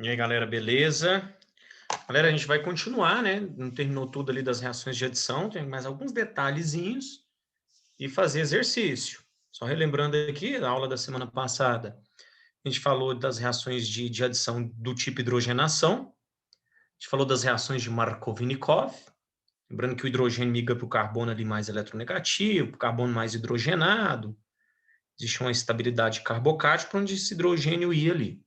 E aí, galera, beleza? Galera, a gente vai continuar, né? Não terminou tudo ali das reações de adição, tem mais alguns detalhezinhos e fazer exercício. Só relembrando aqui, na aula da semana passada, a gente falou das reações de adição do tipo hidrogenação, a gente falou das reações de Markovnikov, lembrando que o hidrogênio migra para o carbono ali mais eletronegativo, o carbono mais hidrogenado, existe uma estabilidade carbocática para onde esse hidrogênio ia ali.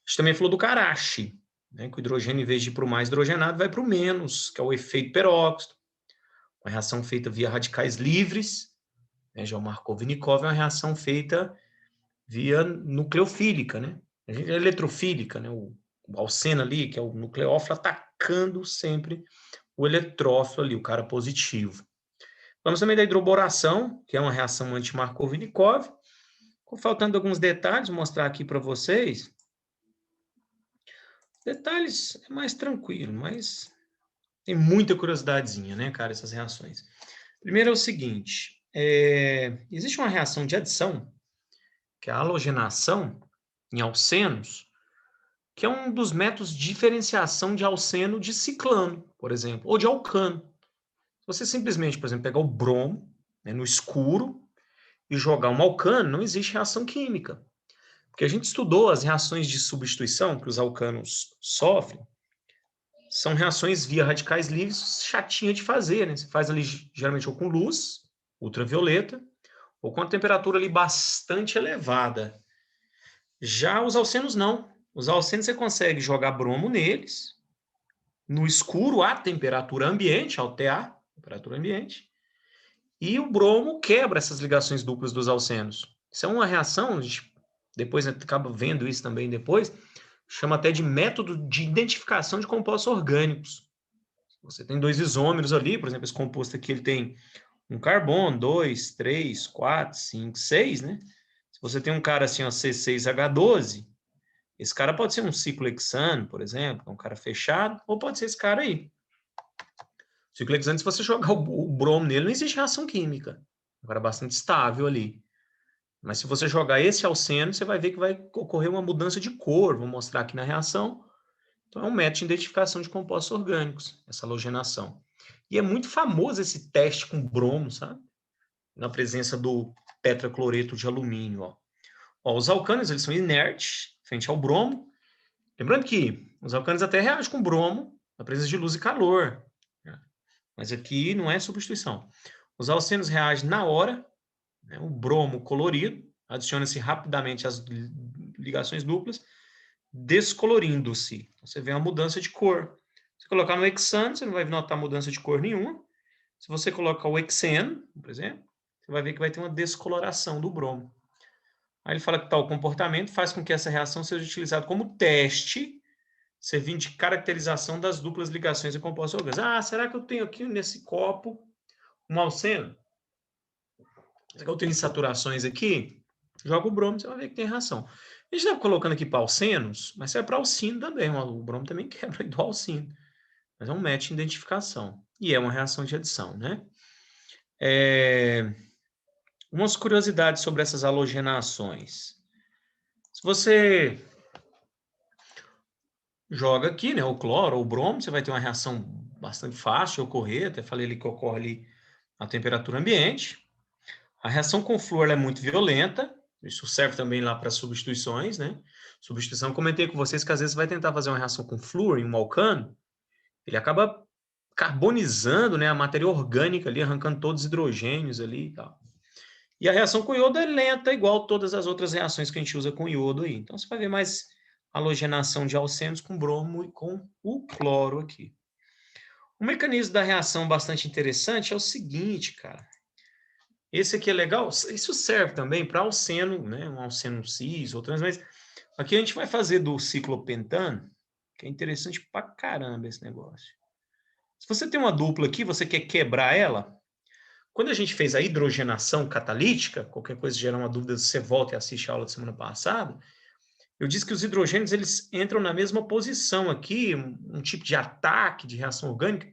A gente também falou do Karashi, né, que o hidrogênio, em vez de ir para o mais hidrogenado, vai para o menos, que é o efeito peróxido. Uma reação feita via radicais livres, né, já o Markovnikov é uma reação feita via nucleofílica, né? A gente é eletrofílica, né? O alceno ali, que é o nucleófilo, atacando sempre o eletrófilo ali, o cara positivo. Vamos também da hidroboração, que é uma reação anti-Markovnikov. Faltando alguns detalhes, vou mostrar aqui para vocês. Detalhes é mais tranquilo, mas tem muita curiosidadezinha, né, cara, essas reações. Primeiro é o seguinte, existe uma reação de adição, que é a halogenação em alcenos, que é um dos métodos de diferenciação de alceno de ciclano, por exemplo, ou de alcano. Se você simplesmente, por exemplo, pegar o bromo, né, no escuro e jogar um alcano, não existe reação química. Porque a gente estudou as reações de substituição que os alcanos sofrem, são reações via radicais livres, chatinha de fazer, né? Você faz ali geralmente ou com luz ultravioleta ou com a temperatura ali bastante elevada. Já os alcenos não. Os alcenos você consegue jogar bromo neles, no escuro, a temperatura ambiente, altear a temperatura ambiente, e o bromo quebra essas ligações duplas dos alcenos. Isso é uma reação, a gente depois acaba vendo isso também depois, chama até de método de identificação de compostos orgânicos. Você tem dois isômeros ali, por exemplo, esse composto aqui ele tem um carbono, 2, 3, 4, 5, 6, né? Se você tem um cara assim, ó, C6H12, esse cara pode ser um ciclohexano, por exemplo, um cara fechado, ou pode ser esse cara aí. O ciclohexano, se você jogar o bromo nele, não existe reação química. Um cara bastante estável ali. Mas se você jogar esse alceno, você vai ver que vai ocorrer uma mudança de cor. Vou mostrar aqui na reação. Então, é um método de identificação de compostos orgânicos, essa halogenação. E é muito famoso esse teste com bromo, sabe? Na presença do tetracloreto de alumínio. Ó, os alcanos, eles são inertes frente ao bromo. Lembrando que os alcanos até reagem com bromo na presença de luz e calor. Né? Mas aqui não é substituição. Os alcenos reagem na hora, né? O bromo colorido, adiciona-se rapidamente as ligações duplas, descolorindo-se. Então, você vê uma mudança de cor. Se colocar no hexano, você não vai notar mudança de cor nenhuma. Se você colocar o hexeno, por exemplo, você vai ver que vai ter uma descoloração do bromo. Aí ele fala que tal comportamento faz com que essa reação seja utilizada como teste, servindo de caracterização das duplas ligações de compostos orgânicos. Ah, será que eu tenho aqui nesse copo um alceno? Será que eu tenho insaturações aqui? Joga o bromo, você vai ver que tem reação. A gente está colocando aqui para alcenos, mas serve para alcino também. O bromo também quebra do alcino. Mas é um método de identificação. E é uma reação de adição, né? Umas curiosidades sobre essas halogenações. Se você joga aqui, né, o cloro ou o bromo, você vai ter uma reação bastante fácil de ocorrer. Até falei ali que ocorre ali a temperatura ambiente. A reação com flúor é muito violenta. Isso serve também lá para substituições, né? Substituição, comentei com vocês que às vezes vai tentar fazer uma reação com flúor em um alcano, ele acaba carbonizando, né, a matéria orgânica ali, arrancando todos os hidrogênios ali e tal. E a reação com iodo é lenta, igual todas as outras reações que a gente usa com iodo aí. Então, você vai ver mais halogenação de alcenos com bromo e com o cloro aqui. O mecanismo da reação bastante interessante é o seguinte, cara. Esse aqui é legal, isso serve também para alceno, né? Um alceno cis, outras, mas aqui a gente vai fazer do ciclopentano, que é interessante pra caramba esse negócio. Se você tem uma dupla aqui, você quer quebrar ela, quando a gente fez a hidrogenação catalítica, qualquer coisa gerar uma dúvida, você volta e assiste a aula da semana passada, eu disse que os hidrogênios eles entram na mesma posição aqui, um tipo de ataque de reação orgânica,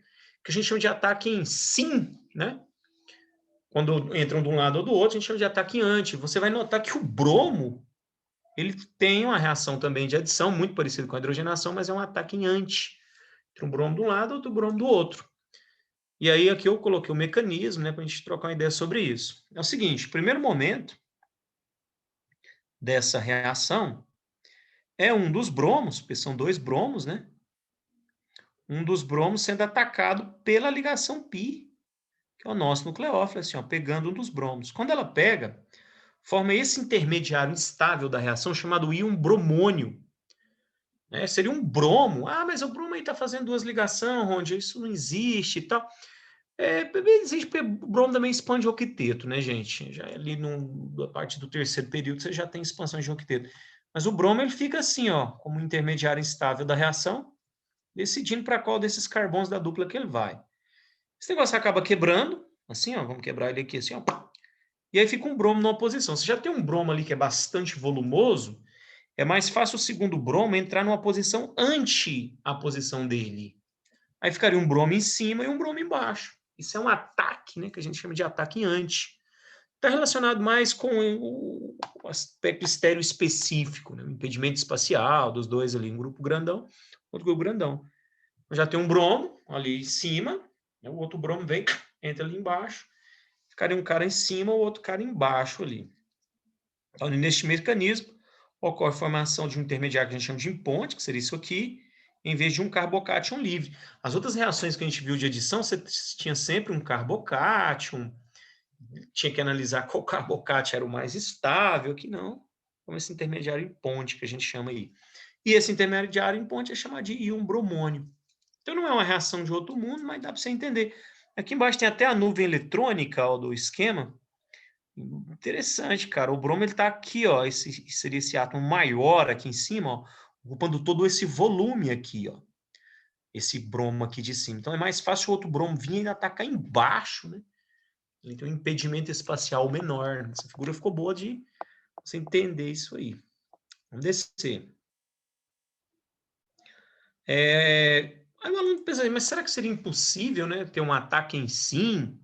que a gente chama de ataque em sim, né? Quando entram de um lado ou do outro, a gente chama de ataque anti. Você vai notar que o bromo, ele tem uma reação também de adição, muito parecida com a hidrogenação, mas é um ataque em anti, entre um bromo de um lado e outro bromo do outro. E aí aqui eu coloquei o mecanismo, né, para a gente trocar uma ideia sobre isso. É o seguinte, o primeiro momento dessa reação é um dos bromos, porque são dois bromos, né? Um dos bromos sendo atacado pela ligação π, que é o nosso nucleófilo, assim, ó, pegando um dos bromos. Quando ela pega, forma esse intermediário instável da reação chamado íon bromônio. Né? Seria um bromo. Ah, mas o bromo aí está fazendo duas ligações, Ronde, isso não existe e tal. Existe porque o bromo também expande o octeto, né, gente? Já ali na parte do terceiro período você já tem expansão de octeto. Mas o bromo ele fica assim, ó, como intermediário instável da reação, decidindo para qual desses carbonos da dupla que ele vai. Esse negócio acaba quebrando, assim, ó, vamos quebrar ele aqui assim, ó. E aí fica um bromo numa posição. Você já tem um bromo ali que é bastante volumoso, é mais fácil o segundo bromo entrar numa posição anti a posição dele. Aí ficaria um bromo em cima e um bromo embaixo. Isso é um ataque, né, que a gente chama de ataque anti. Está relacionado mais com o aspecto estéreo específico, né, o impedimento espacial dos dois ali, um grupo grandão, outro grupo grandão. Já tem um bromo ali em cima, né, o outro bromo vem, entra ali embaixo, ficaria um cara em cima, o outro cara embaixo ali. Então, neste mecanismo, ocorre a formação de um intermediário que a gente chama de imponte, que seria isso aqui, em vez de um carbocátion livre. As outras reações que a gente viu de adição, você tinha sempre um carbocátion, tinha que analisar qual carbocátion era o mais estável, aqui não, como esse intermediário em ponte que a gente chama aí. E esse intermediário em ponte é chamado de íon bromônio. Então não é uma reação de outro mundo, mas dá para você entender. Aqui embaixo tem até a nuvem eletrônica ó, do esquema. Interessante, cara. O bromo ele está aqui, ó. Esse seria esse átomo maior aqui em cima, ó, ocupando todo esse volume aqui, ó. Esse bromo aqui de cima. Então é mais fácil o outro bromo vir e ainda atacar embaixo, né? Ele tem um impedimento espacial menor. Essa figura ficou boa de você entender isso aí. Vamos descer. Aí o aluno pensa, mas será que seria impossível, né, ter um ataque em sim?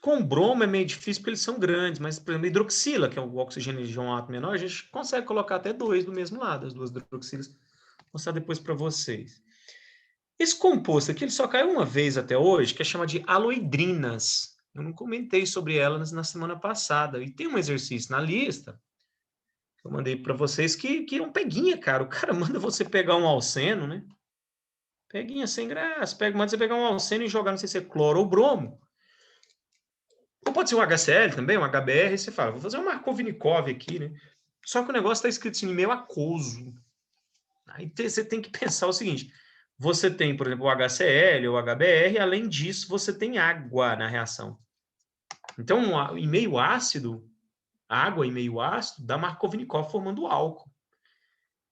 Com bromo é meio difícil porque eles são grandes, mas, por exemplo, hidroxila, que é o oxigênio de um átomo menor, a gente consegue colocar até dois do mesmo lado, as duas hidroxilas. Vou mostrar depois para vocês. Esse composto aqui ele só caiu uma vez até hoje, que é chamado de aloidrinas. Eu não comentei sobre elas na semana passada. E tem um exercício na lista que eu mandei para vocês que é um peguinha, cara. O cara manda você pegar um alceno, né? Peguinha sem graça. Manda você pegar um alceno e jogar, não sei se é cloro ou bromo. Ou pode ser um HCl também, um HBr, você fala, vou fazer um Markovnikov aqui, né? Só que o negócio está escrito assim, meio aquoso. Aí você tem que pensar o seguinte, você tem, por exemplo, o HCl ou o HBr, além disso, você tem água na reação. Então, em meio ácido, água em meio ácido, dá Markovnikov formando álcool.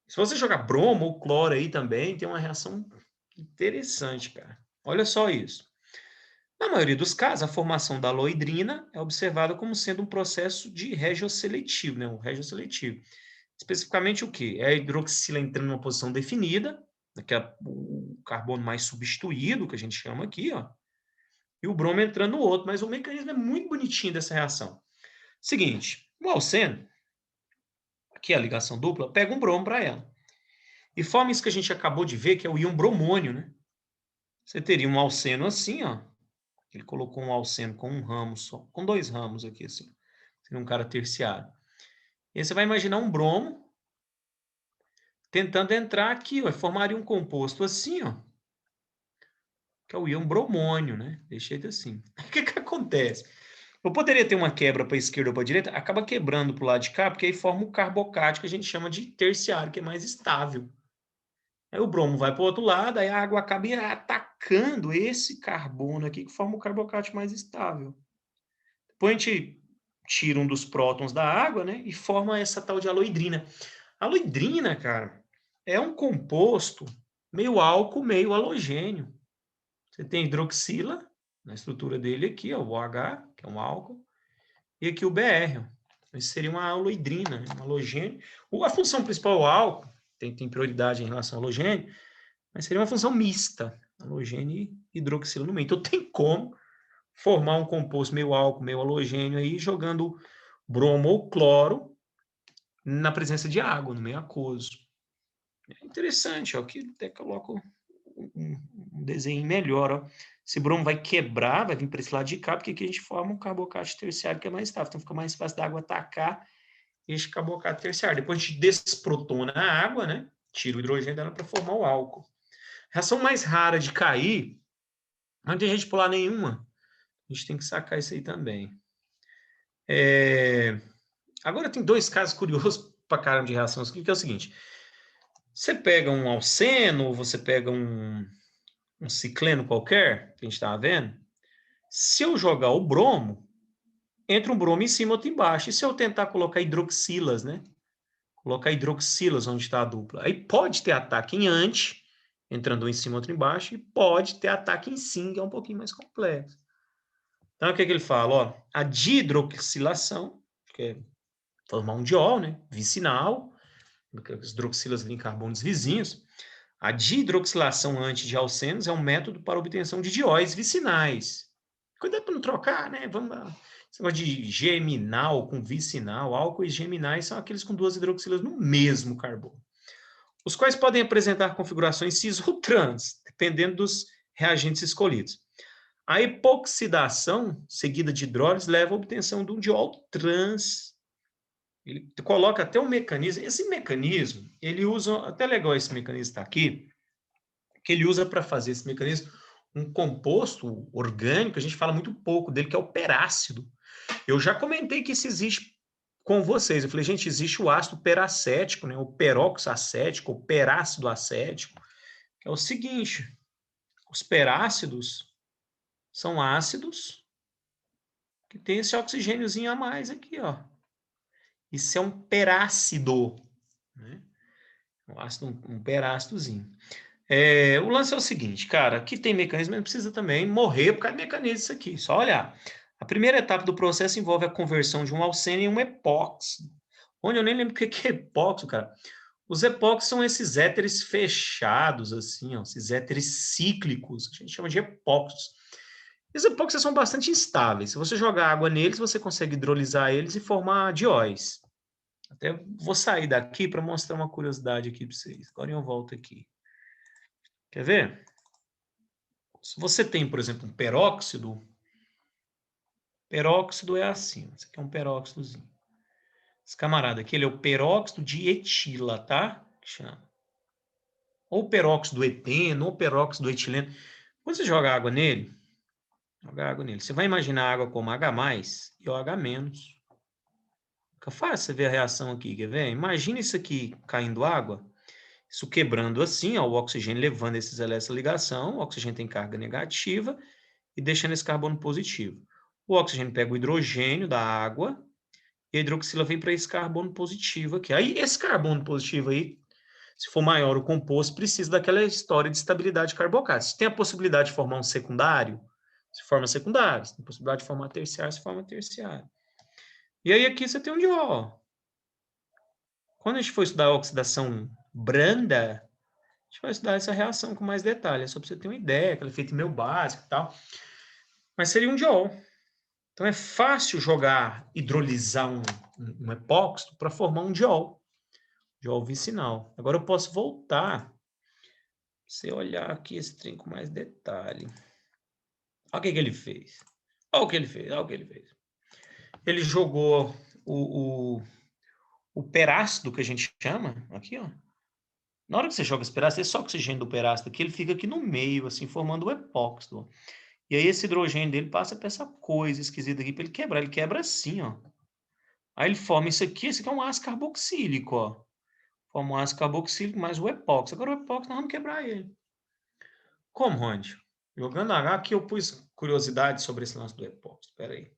Se você jogar bromo ou cloro aí também, tem uma reação interessante, cara. Olha só isso. Na maioria dos casos, a formação da aloidrina é observada como sendo um processo de regioseletivo, né? Um regioseletivo. Especificamente o quê? É a hidroxila entrando numa posição definida, que é o carbono mais substituído, que a gente chama aqui, ó, e o bromo entrando no outro. Mas o mecanismo é muito bonitinho dessa reação. Seguinte, o alceno, aqui é a ligação dupla, pega um bromo para ela. E forma isso que a gente acabou de ver, que é o íon bromônio, né? Você teria um alceno assim, ó. Ele colocou um alceno com um ramo só, com dois ramos aqui, assim. Seria um cara terciário. E aí você vai imaginar um bromo tentando entrar aqui, ó, formaria um composto assim, ó, que é o íon bromônio, né? Deixei ele assim. O que que acontece? Eu poderia ter uma quebra para a esquerda ou para a direita, acaba quebrando para o lado de cá, porque aí forma o carbocátion que a gente chama de terciário, que é mais estável. Aí o bromo vai para o outro lado, aí a água acaba atacando esse carbono aqui, que forma o carbocátion mais estável. Depois a gente tira um dos prótons da água, né, e forma essa tal de aloidrina. A aloidrina, cara, é um composto meio álcool, meio halogênio. Você tem hidroxila, na estrutura dele aqui, ó, o OH, que é um álcool, e aqui o BR. Ó. Esse seria uma aloidrina, um halogênio. A função principal é o álcool, tem prioridade em relação ao halogênio, mas seria uma função mista, halogênio e hidroxila no meio. Então tem como formar um composto meio álcool, meio halogênio aí, jogando bromo ou cloro na presença de água, no meio aquoso. É interessante, ó, aqui até coloco um desenho melhor, ó. Esse bromo vai quebrar, vai vir para esse lado de cá, porque aqui a gente forma um carbocato terciário que é mais estável, então fica mais fácil da água atacar este carbocato terciário. Depois a gente desprotona a água, né? Tira o hidrogênio dela para formar o álcool. A reação mais rara de cair, não tem gente pular nenhuma. A gente tem que sacar isso aí também. Agora tem dois casos curiosos para caramba de reação, que é o seguinte. Você pega um alceno, ou você pega um cicleno qualquer, que a gente estava vendo, se eu jogar o bromo, entra um bromo em cima, outro embaixo. E se eu tentar colocar hidroxilas, né? Colocar hidroxilas onde está a dupla. Aí pode ter ataque em anti, entrando um em cima, outro embaixo, e pode ter ataque em sim, que é um pouquinho mais complexo. Então, o que ele fala? Ó, a dihidroxilação, que é formar um diol, né? Vicinal, as hidroxilas em carbonos vizinhos. A dihidroxilação anti-dialcenos é um método para obtenção de dióis vicinais. Cuidado para não trocar, né? Vamos lá. Esse negócio de geminal com vicinal, álcoois geminais são aqueles com duas hidroxilas no mesmo carbono, os quais podem apresentar configurações cis ou trans, dependendo dos reagentes escolhidos. A epoxidação, seguida de hidrólise, leva à obtenção de um diol trans. Ele coloca até um mecanismo. Esse mecanismo, ele usa, até legal esse mecanismo está aqui, que ele usa para fazer esse mecanismo um composto orgânico, a gente fala muito pouco dele, que é o perácido. Eu já comentei que isso existe com vocês. Eu falei, gente, existe o ácido peracético, né? O peroxacético, o perácido acético, que é o seguinte, os perácidos são ácidos que tem esse oxigêniozinho a mais aqui, ó. Isso é um perácido, né? Um ácido, um perácidozinho. O lance é o seguinte, cara, aqui tem mecanismo, mas precisa também morrer por causa de mecanismo isso aqui. Só olhar. A primeira etapa do processo envolve a conversão de um alceno em um epóxido. Onde eu nem lembro o que é epóxido, cara. Os epóxidos são esses éteres fechados, assim, ó, esses éteres cíclicos, que a gente chama de epóxidos. Esses epóxidos são bastante instáveis. Se você jogar água neles, você consegue hidrolisar eles e formar dióis. Até vou sair daqui para mostrar uma curiosidade aqui para vocês. Agora eu volto aqui. Quer ver? Se você tem, por exemplo, um peróxido é assim. Esse aqui é um peróxidozinho. Esse camarada aqui, ele é o peróxido de etila, tá? Que chama. Ou peróxido eteno, ou peróxido etileno. Quando você joga água nele, você vai imaginar a água como H+, e OH-. Fica fácil você ver a reação aqui, quer ver? Imagina isso aqui caindo água, isso quebrando assim, ó, o oxigênio levando esses elétrons à ligação, o oxigênio tem carga negativa e deixando esse carbono positivo. O oxigênio pega o hidrogênio da água e a hidroxila vem para esse carbono positivo aqui. Aí esse carbono positivo aí, se for maior o composto, precisa daquela história de estabilidade carboxálica. Se tem a possibilidade de formar um secundário, se forma secundário. Se tem a possibilidade de formar terciário, se forma terciário. E aí aqui você tem um diol. Quando a gente for estudar a oxidação branda, a gente vai estudar essa reação com mais detalhe. É só para você ter uma ideia, aquele efeito meio básico e tal. Mas seria um diol. Então é fácil jogar, hidrolisar um epóxido para formar um diol vicinal. Agora eu posso voltar, você olhar aqui esse trem com mais detalhe. Olha o que ele fez. Olha o que ele fez, olha o que ele fez. Ele jogou o perácido, que a gente chama, aqui, ó. Na hora que você joga esse perácido, esse oxigênio do perácido aqui, ele fica aqui no meio, assim, formando o epóxido. E aí esse hidrogênio dele passa para essa coisa esquisita aqui, para ele quebrar. Ele quebra assim, ó. Aí ele forma isso aqui é um ácido carboxílico, ó. Forma um ácido carboxílico mais o epóxido. Agora o epóxido nós vamos quebrar ele. Como, Ronde? Jogando H, aqui eu pus curiosidade sobre esse lance do epóxido. Espera aí.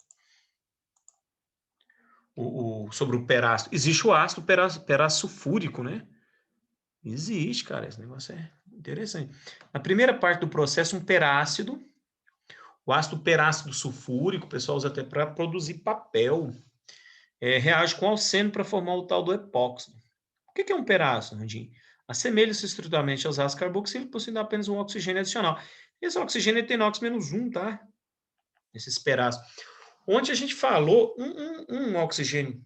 Sobre o perácido. Existe o ácido sulfúrico, né? Existe, cara. Esse negócio é interessante. Na primeira parte do processo, um perácido. O ácido perácido sulfúrico, o pessoal usa até para produzir papel. Reage com alceno para formar o tal do epóxido. O que é um perácido, Randinho? Assemelha-se estruturalmente aos ácidos carboxílicos, possuindo apenas um oxigênio adicional. Esse oxigênio é TNOx-1, tá? Esses perácidos. Onde a gente falou, um oxigênio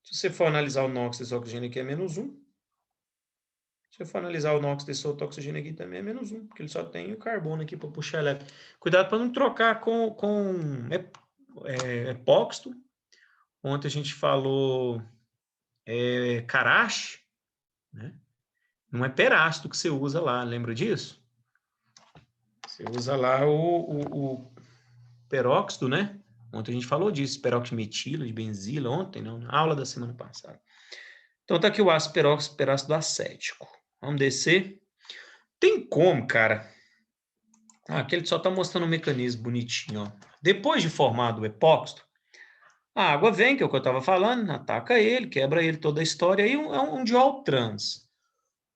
Se você for analisar o NOx desse oxigênio aqui é -1. Se você for analisar o NOx desse outro oxigênio aqui também é -1, porque ele só tem o carbono aqui para puxar elétron. Cuidado para não trocar com epóxito. Ontem a gente falou Karash, né? Não é perácido que você usa lá, lembra disso? Você usa lá o peróxido, né? Ontem a gente falou disso, peróxido de metila, de benzila, ontem, não, na aula da semana passada. Então tá aqui o ácido peróxido, peróxido acético. Vamos descer. Tem como, cara? Aqui ele só tá mostrando um mecanismo bonitinho, ó. Depois de formado o epóxito, a água vem, que é o que eu estava falando, ataca ele, quebra ele toda a história, aí é um diol trans.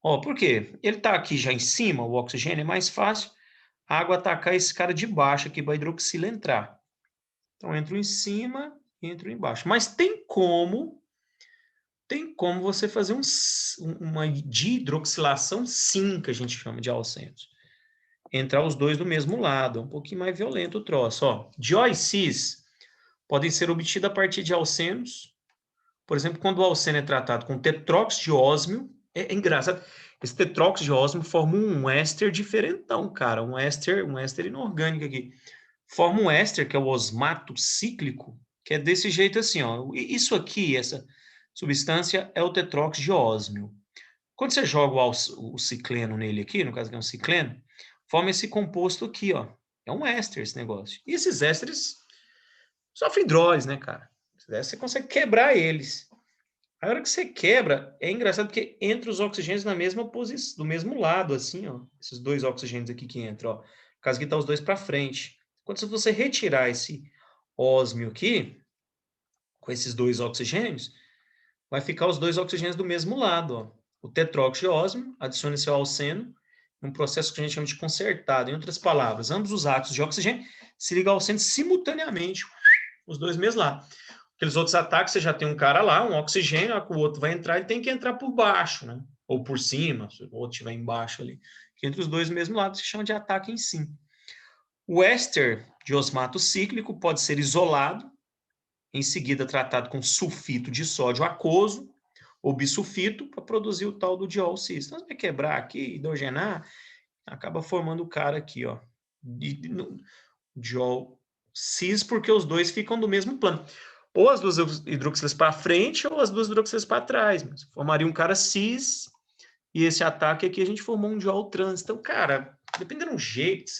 Ó, por quê? Ele está aqui já em cima, o oxigênio, é mais fácil a água atacar esse cara de baixo aqui para a hidroxila entrar. Então, entro em cima e entro embaixo. Mas tem como você fazer uma dihidroxilação sim, que a gente chama de alcenos. Entrar os dois do mesmo lado, é um pouquinho mais violento o troço. Ó, diol e cis podem ser obtidos a partir de alcenos. Por exemplo, quando o alceno é tratado com tetróxido de ósmio, é engraçado, esse tetróxido de ósmio forma um éster diferentão, cara, um éster inorgânico aqui. Forma um éster, que é o osmato cíclico, que é desse jeito assim, ó. Isso aqui, essa substância, é o tetróxido de ósmio. Quando você joga o cicleno nele aqui, no caso aqui é um cicleno, forma esse composto aqui, ó. É um éster esse negócio. E esses ésteres sofrem hidrólise, né, cara? Você consegue quebrar eles. A hora que você quebra, é engraçado porque entra os oxigênios na mesma posição, do mesmo lado, assim, ó. Esses dois oxigênios aqui que entram, ó. No caso aqui tá os dois para frente. Quando você retirar esse ósmio aqui, com esses dois oxigênios, vai ficar os dois oxigênios do mesmo lado, ó. O tetróxido de ósmio adiciona esse alceno, um processo que a gente chama de concertado. Em outras palavras, ambos os átomos de oxigênio se ligam ao alceno simultaneamente, os dois mesmos lá. Aqueles outros ataques, você já tem um cara lá, um oxigênio, o outro vai entrar, ele tem que entrar por baixo, né? Ou por cima, se o outro estiver embaixo ali. Que entre os dois mesmo lado se chama de ataque em si. O éster de osmato cíclico pode ser isolado, em seguida tratado com sulfito de sódio aquoso ou bisulfito para produzir o tal do diol cis. Então, você vai quebrar aqui, hidrogenar, acaba formando o cara aqui, ó. Diol cis, porque os dois ficam do mesmo plano. Ou as duas hidroxilas para frente ou as duas hidroxilas para trás. Mas formaria um cara cis e esse ataque aqui a gente formou um diol trans. Então, cara, dependendo do jeito,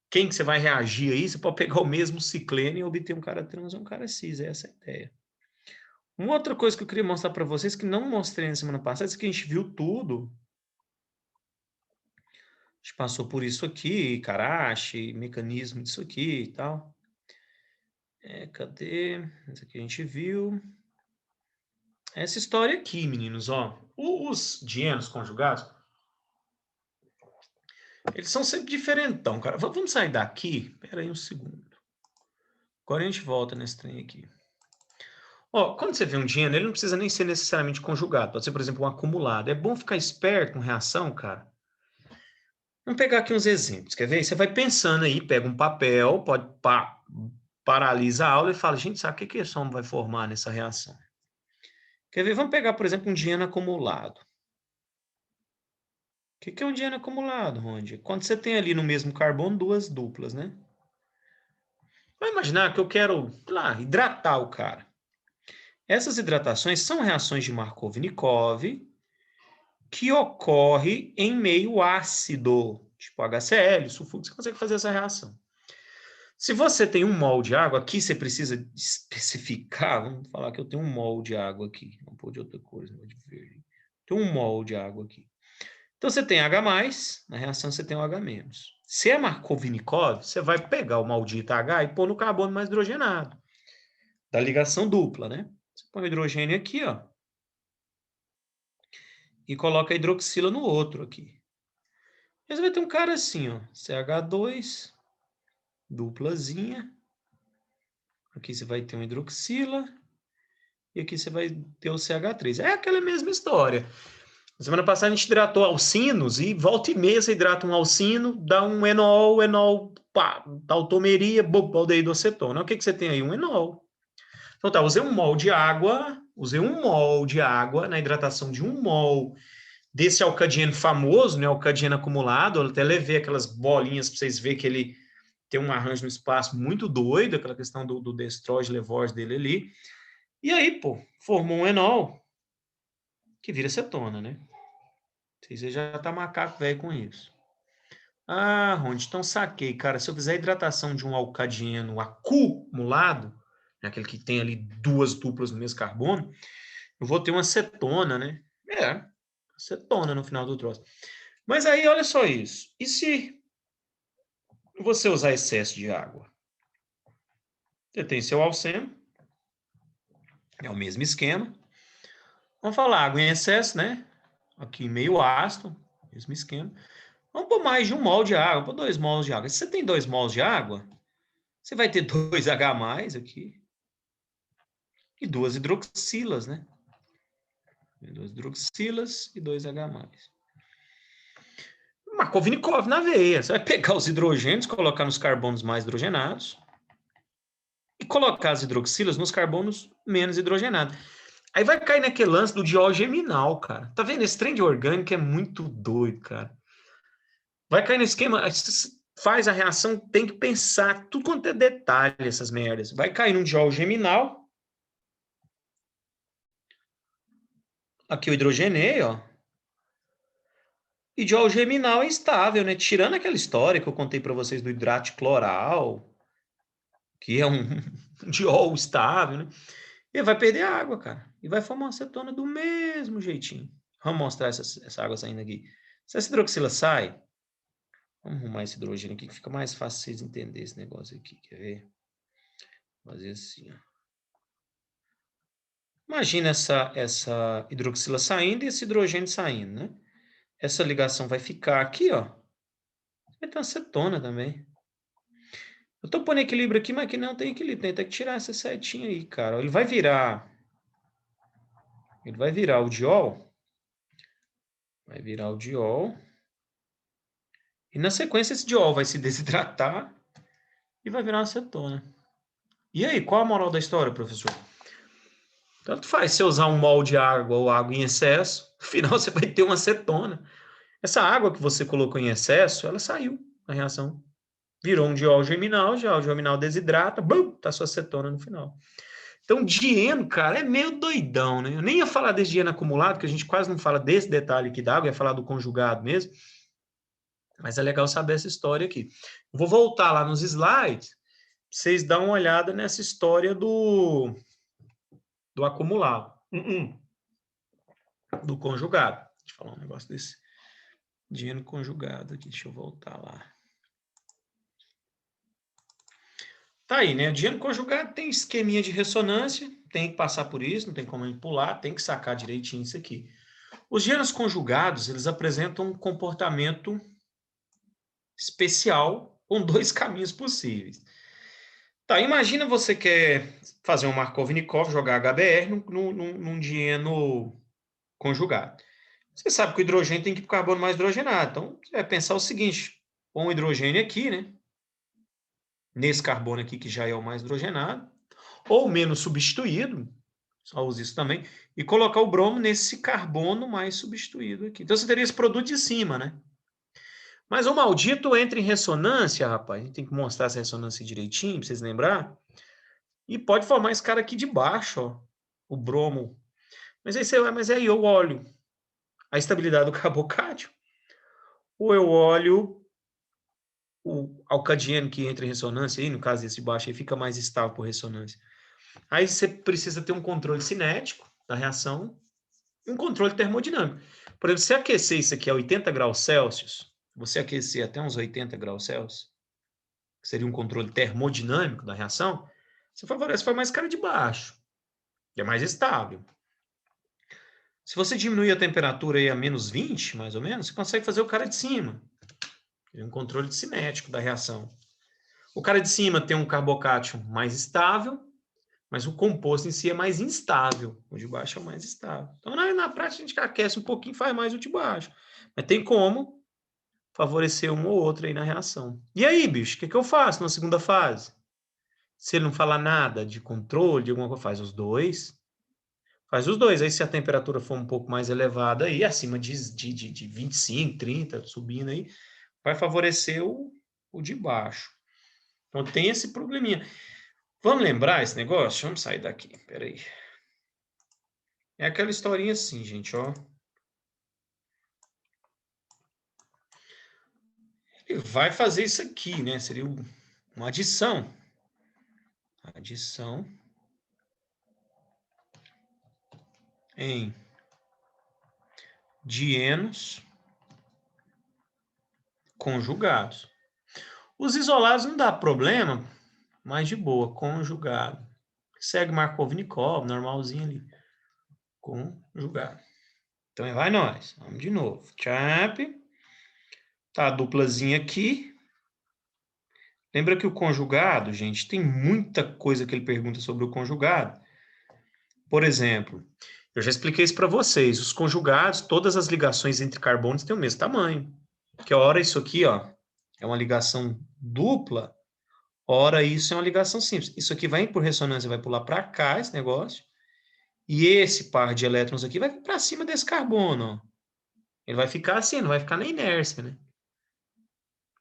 quem que você vai reagir aí, você pode pegar o mesmo cicleno e obter um cara trans ou um cara cis. Essa é a ideia. Uma outra coisa que eu queria mostrar para vocês, que não mostrei na semana passada, é que a gente viu tudo. A gente passou por isso aqui, Karashi, mecanismo disso aqui e tal. Cadê? Esse aqui a gente viu. Essa história aqui, meninos, ó. Os dienos conjugados, eles são sempre diferentão, cara. Vamos sair daqui? Espera aí um segundo. Agora a gente volta nesse trem aqui. Ó, quando você vê um dieno, ele não precisa nem ser necessariamente conjugado. Pode ser, por exemplo, um acumulado. É bom ficar esperto com reação, cara. Vamos pegar aqui uns exemplos, quer ver? Você vai pensando aí, pega um papel, paralisa a aula e fala, gente, sabe o que esse homem vai formar nessa reação? Quer ver? Vamos pegar, por exemplo, um dieno acumulado. O que é um dieno acumulado, Rondi? Quando você tem ali no mesmo carbono duas duplas, né? Vai imaginar que eu quero, lá, hidratar o cara. Essas hidratações são reações de Markov-Nikov que ocorre em meio ácido, tipo HCl, sulfuro, você consegue fazer essa reação. Se você tem 1 mol de água, aqui você precisa especificar, vamos falar que eu tenho 1 mol de água aqui, vamos pôr de outra coisa, de verde. Tem 1 mol de água aqui. Então, você tem H+, na reação você tem o H-. Se é Markov-Nikov, você vai pegar o maldito H e pôr no carbono mais hidrogenado, da ligação dupla, né? Você põe o hidrogênio aqui, ó, e coloca a hidroxila no outro aqui. E você vai ter um cara assim, ó, CH2, duplazinha. Aqui você vai ter uma hidroxila, e aqui você vai ter o CH3. É aquela mesma história. Semana passada a gente hidratou alcinos e volta e meia você hidrata um alcino, dá um enol, pá, tautomeria, aldeído acetona. O que você tem aí? Um enol. Então tá, usei 1 mol de água, na hidratação de 1 mol desse alcadieno famoso, né, alcadieno acumulado. Eu até levei aquelas bolinhas para vocês verem que ele tem um arranjo no espaço muito doido, aquela questão do destroy levose dele ali. E aí, pô, formou um enol que vira cetona, né? Você já tá macaco velho com isso. Ah, Ronde, então saquei, cara. Se eu fizer a hidratação de um alcadieno acumulado, né, aquele que tem ali 2 duplas no mesmo carbono, eu vou ter uma cetona, né? Cetona no final do troço. Mas aí, olha só isso. E se você usar excesso de água? Você tem seu alceno, é o mesmo esquema. Vamos falar água em excesso, né? Aqui meio ácido, mesmo esquema. Vamos pôr mais de 1 mol de água, pôr 2 mols de água. Se você tem 2 mols de água, você vai ter 2H+ aqui e 2 hidroxilas, né? 2 hidroxilas e 2H+. Markovnikov na veia. Você vai pegar os hidrogênios, colocar nos carbonos mais hidrogenados e colocar as hidroxilas nos carbonos menos hidrogenados. Aí vai cair naquele lance do diol geminal, cara. Tá vendo? Esse trem de orgânico é muito doido, cara. Vai cair no esquema, faz a reação, tem que pensar tudo quanto é detalhe essas merdas. Vai cair num diol geminal. Aqui eu hidrogenei, ó. E diol geminal é estável, né? Tirando aquela história que eu contei para vocês do hidrato de cloral, que é um diol estável, né? E vai perder água, cara. E vai formar uma acetona do mesmo jeitinho. Vamos mostrar essa água saindo aqui. Se essa hidroxila sai, vamos arrumar esse hidrogênio aqui que fica mais fácil vocês entenderem esse negócio aqui. Quer ver? Vou fazer assim, ó. Imagina essa hidroxila saindo e esse hidrogênio saindo, né? Essa ligação vai ficar aqui, ó. Vai ter uma acetona também. Eu tô pondo equilíbrio aqui, mas aqui não tem equilíbrio. Tem que tirar essa setinha aí, cara. Ele vai virar o diol. Vai virar o diol. E na sequência esse diol vai se desidratar e vai virar uma acetona. E aí, qual a moral da história, professor? Tanto faz se usar 1 mol de água ou água em excesso, no final você vai ter uma acetona. Essa água que você colocou em excesso, ela saiu na reação. Virou um diol geminal desidrata, bum, tá sua acetona no final. Então, dieno, cara, é meio doidão, né? Eu nem ia falar desse dieno acumulado, que a gente quase não fala desse detalhe aqui da água, ia falar do conjugado mesmo. Mas é legal saber essa história aqui. Eu vou voltar lá nos slides, vocês dão uma olhada nessa história do acumulado. Do conjugado. Deixa eu falar um negócio desse dieno conjugado aqui. Deixa eu voltar lá. Tá aí, né? O dieno conjugado tem esqueminha de ressonância, tem que passar por isso, não tem como manipular, tem que sacar direitinho isso aqui. Os dienos conjugados, eles apresentam um comportamento especial com 2 caminhos possíveis. Tá, imagina você quer fazer um Markovnikov, jogar HBr num dieno conjugado. Você sabe que o hidrogênio tem que ir para o carbono mais hidrogenado. Então, você vai pensar o seguinte, põe um hidrogênio aqui, né? Nesse carbono aqui, que já é o mais hidrogenado, ou menos substituído, só usa isso também, e colocar o bromo nesse carbono mais substituído aqui. Então, você teria esse produto de cima, né? Mas o maldito entra em ressonância, rapaz. A gente tem que mostrar essa ressonância direitinho, para vocês lembrar. E pode formar esse cara aqui de baixo, ó. O bromo. Mas aí você vai, mas aí eu olho a estabilidade do carbocátio, ou eu olho o alcadieno que entra em ressonância, aí no caso desse de baixo, aí fica mais estável por ressonância. Aí você precisa ter um controle cinético da reação e um controle termodinâmico. Por exemplo, se aquecer isso aqui a 80 graus Celsius, você aquecer até uns 80 graus Celsius, que seria um controle termodinâmico da reação, você favorece formar esse cara de baixo, que é mais estável. Se você diminuir a temperatura aí a menos 20, mais ou menos, você consegue fazer o cara de cima. É um controle cinético da reação. O cara de cima tem um carbocátio mais estável, mas o composto em si é mais instável. O de baixo é o mais estável. Então, na prática, a gente aquece um pouquinho e faz mais o de baixo. Mas tem como favorecer um ou outro aí na reação. E aí, bicho, o que eu faço na segunda fase? Se ele não falar nada de controle, de alguma coisa, faz os dois. Faz os dois. Aí se a temperatura for um pouco mais elevada, aí acima de 25, 30, subindo aí, vai favorecer o de baixo. Então tem esse probleminha. Vamos lembrar esse negócio? Vamos sair daqui, peraí. É aquela historinha assim, gente, ó. Ele vai fazer isso aqui, né? Seria uma adição. Adição em dienos conjugados. Os isolados não dá problema, mas de boa, conjugado. Segue Markovnikov, normalzinho ali. Conjugado. Então, vai nós. Vamos de novo. Chap. Tá a duplazinha aqui. Lembra que o conjugado, gente, tem muita coisa que ele pergunta sobre o conjugado. Por exemplo, eu já expliquei isso para vocês. Os conjugados, todas as ligações entre carbonos têm o mesmo tamanho. Que ora isso aqui, ó, é uma ligação dupla, ora isso é uma ligação simples. Isso aqui vai por ressonância, vai pular para cá, esse negócio. E esse par de elétrons aqui vai para cima desse carbono, ó. Ele vai ficar assim, não vai ficar na inércia, né?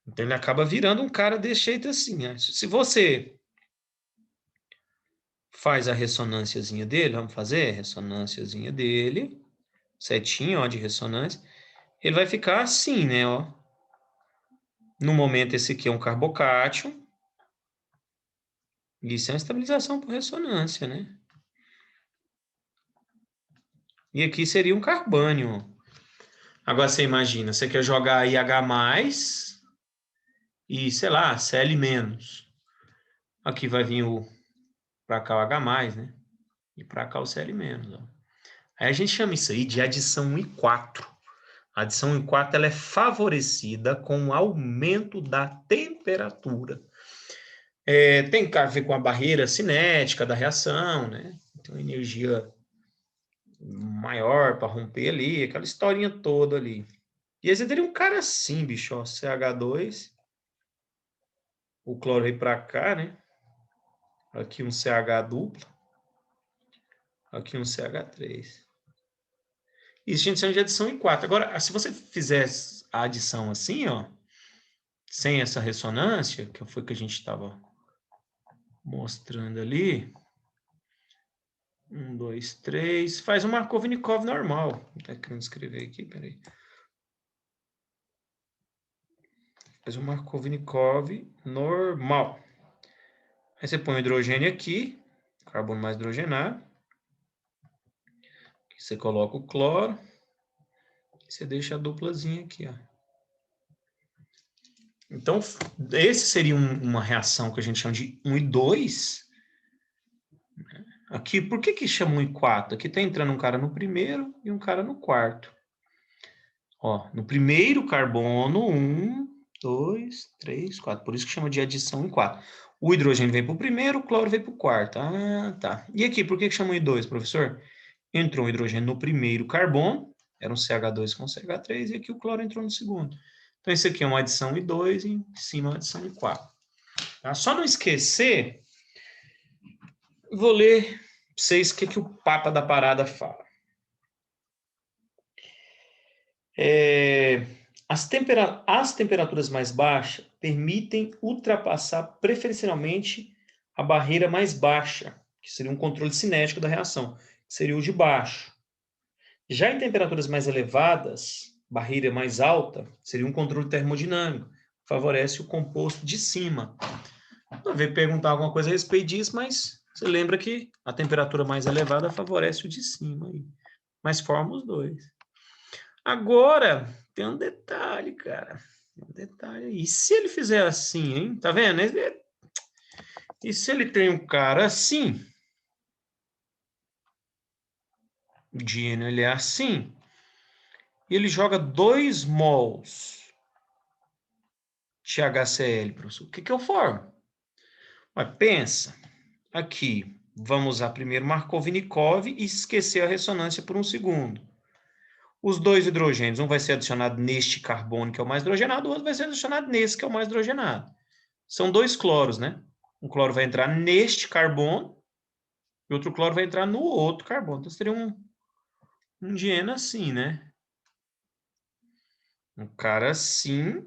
Então ele acaba virando um cara desse jeito assim, né? Se você faz a ressonânciazinha dele, vamos fazer a ressonânciazinha dele, setinho, ó, de ressonância, ele vai ficar assim, né, ó. No momento esse aqui é um carbocátion, isso é uma estabilização por ressonância, né? E aqui seria um carbânio. Agora você imagina, você quer jogar aí H+, e, sei lá, Cl-. Aqui vai vir para cá o H+, né? E para cá o Cl-. Ó. Aí a gente chama isso aí de adição I4. A adição I4 ela é favorecida com o aumento da temperatura. Tem a ver com a barreira cinética da reação, né? Tem uma energia maior para romper ali, aquela historinha toda ali. E aí você teria um cara assim, bicho, ó, CH2, o cloro veio para cá, né? Aqui um CH duplo, aqui um CH3. Isso a gente chama de adição em 4. Agora, se você fizer a adição assim, ó, sem essa ressonância, que foi que a gente estava mostrando ali, 1, 2, 3, faz um Markovnikov normal. Tá querendo escrever aqui, peraí. Faz um Markovnikov normal. Aí você põe o hidrogênio aqui, carbono mais hidrogenado. Aqui você coloca o cloro. E você deixa a duplazinha aqui, ó. Então, esse seria uma reação que a gente chama de 1 e 2. Aqui, por que chama 1 e 4? Aqui está entrando um cara no primeiro e um cara no quarto. Ó, no primeiro carbono, 1, 2, 3, 4. Por isso que chama de adição em 4. O hidrogênio vem para o primeiro, o cloro vem para o quarto. Ah, tá. E aqui, por que chama 1 e 2, professor? Entrou um hidrogênio no primeiro carbono, era um CH2 com CH3, e aqui o cloro entrou no segundo. Então, esse aqui é uma adição em 2 e em cima uma adição em 4. Tá? Só não esquecer, vou ler para vocês o que o Papa da Parada fala. As temperaturas mais baixas permitem ultrapassar preferencialmente a barreira mais baixa, que seria um controle cinético da reação, que seria o de baixo. Já em temperaturas mais elevadas, barreira mais alta, seria um controle termodinâmico, que favorece o composto de cima. Não veio perguntar alguma coisa a respeito disso, mas você lembra que a temperatura mais elevada favorece o de cima, mas forma os dois. Agora, tem um detalhe, cara. Um detalhe aí. E se ele fizer assim, hein? Tá vendo? E se ele tem um cara assim? O dienio, ele é assim. E ele joga 2 mols de HCl, professor. O que eu formo? Mas pensa. Aqui, vamos usar primeiro Markovnikov e esquecer a ressonância por um segundo. Os 2 hidrogênios, um vai ser adicionado neste carbono, que é o mais hidrogenado, o outro vai ser adicionado nesse, que é o mais hidrogenado. São 2 cloros, né? um cloro vai entrar neste carbono e outro cloro vai entrar no outro carbono. Então, seria um dieno assim, né? Um cara assim,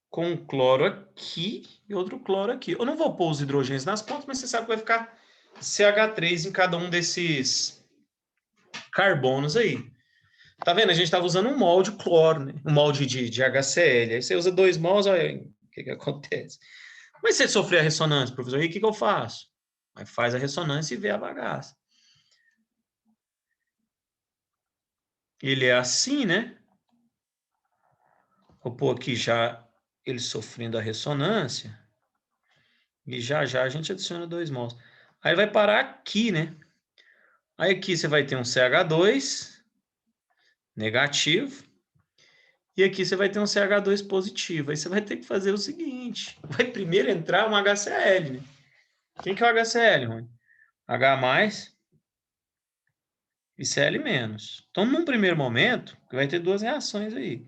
com um cloro aqui e outro cloro aqui. Eu não vou pôr os hidrogênios nas pontas, mas você sabe que vai ficar CH3 em cada um desses carbonos aí. Tá vendo? A gente estava usando um molde cloro, né? Um molde de HCl. Aí você usa 2 mols, olha o que acontece. Mas se ele sofrer a ressonância, professor, aí o que eu faço? Aí faz a ressonância e vê a bagaça. Ele é assim, né? Vou pôr aqui já ele sofrendo a ressonância. E já a gente adiciona 2 mols. Aí vai parar aqui, né? Aí aqui você vai ter um CH2 negativo. E aqui você vai ter um CH2 positivo. Aí você vai ter que fazer o seguinte. Vai primeiro entrar um HCl, né? Quem que é o HCl, Rony? H mais e Cl menos. Então, num primeiro momento, vai ter duas reações aí.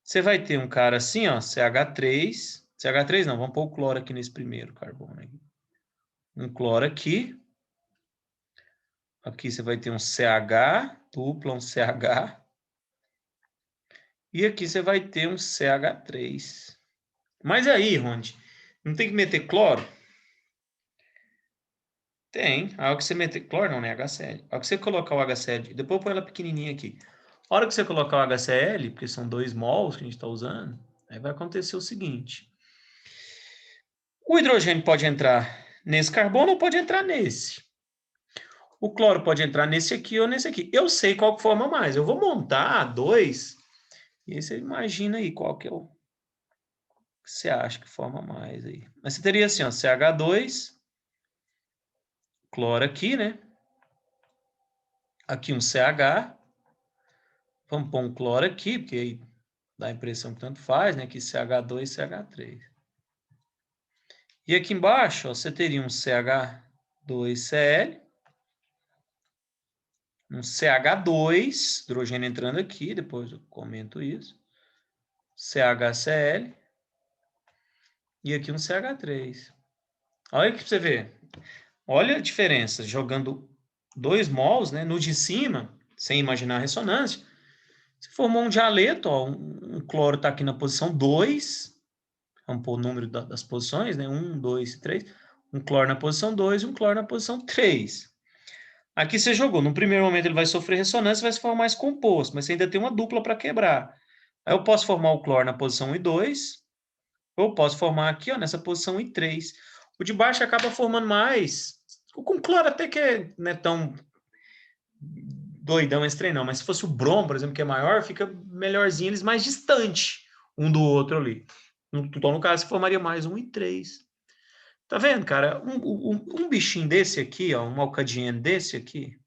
Você vai ter um cara assim, ó, CH3. CH3 não, vamos pôr o cloro aqui nesse primeiro carbono. Aqui. Um cloro aqui. Aqui você vai ter um CH, dupla, um CH. E aqui você vai ter um CH3. Mas aí, Rony, não tem que meter cloro? Tem. A hora que você meter... Cloro não, né? HCl. A hora que você colocar o HCl... Depois eu ponho ela pequenininha aqui. A hora que você colocar o HCl, porque são 2 mols que a gente está usando, aí vai acontecer o seguinte. O hidrogênio pode entrar nesse carbono ou pode entrar nesse. O cloro pode entrar nesse aqui ou nesse aqui. Eu sei qual que forma mais. Eu vou montar 2 e aí você imagina aí qual que é o que você acha que forma mais aí. Mas você teria assim, ó, CH2, cloro aqui, né? Aqui um CH. Vamos pôr um cloro aqui, porque aí dá a impressão que tanto faz, né? Aqui CH2 e CH3. E aqui embaixo, ó, você teria um CH2Cl, um CH2, hidrogênio entrando aqui, depois eu comento isso, CHCl, e aqui um CH3. Olha aqui para você ver. Olha a diferença, jogando 2 mols, né, no de cima, sem imaginar a ressonância, você formou um dialeto, ó, um cloro está aqui na posição 2, vamos pôr o número das posições, né, 1, 2 e 3, um cloro na posição 2 e um cloro na posição 3. Aqui você jogou, no primeiro momento ele vai sofrer ressonância e vai se formar mais composto, mas você ainda tem uma dupla para quebrar. Aí eu posso formar o cloro na posição 1 e 2, ou eu posso formar aqui, ó, nessa posição 1 e 3. O de baixo acaba formando mais. Com cloro até que não é tão doidão esse trem, não. Mas se fosse o brom, por exemplo, que é maior, fica melhorzinho, eles mais distante um do outro ali. Então, no caso, formaria mais 1 e 3. Tá vendo, cara? Um bichinho desse aqui, ó, um alcadiene desse aqui,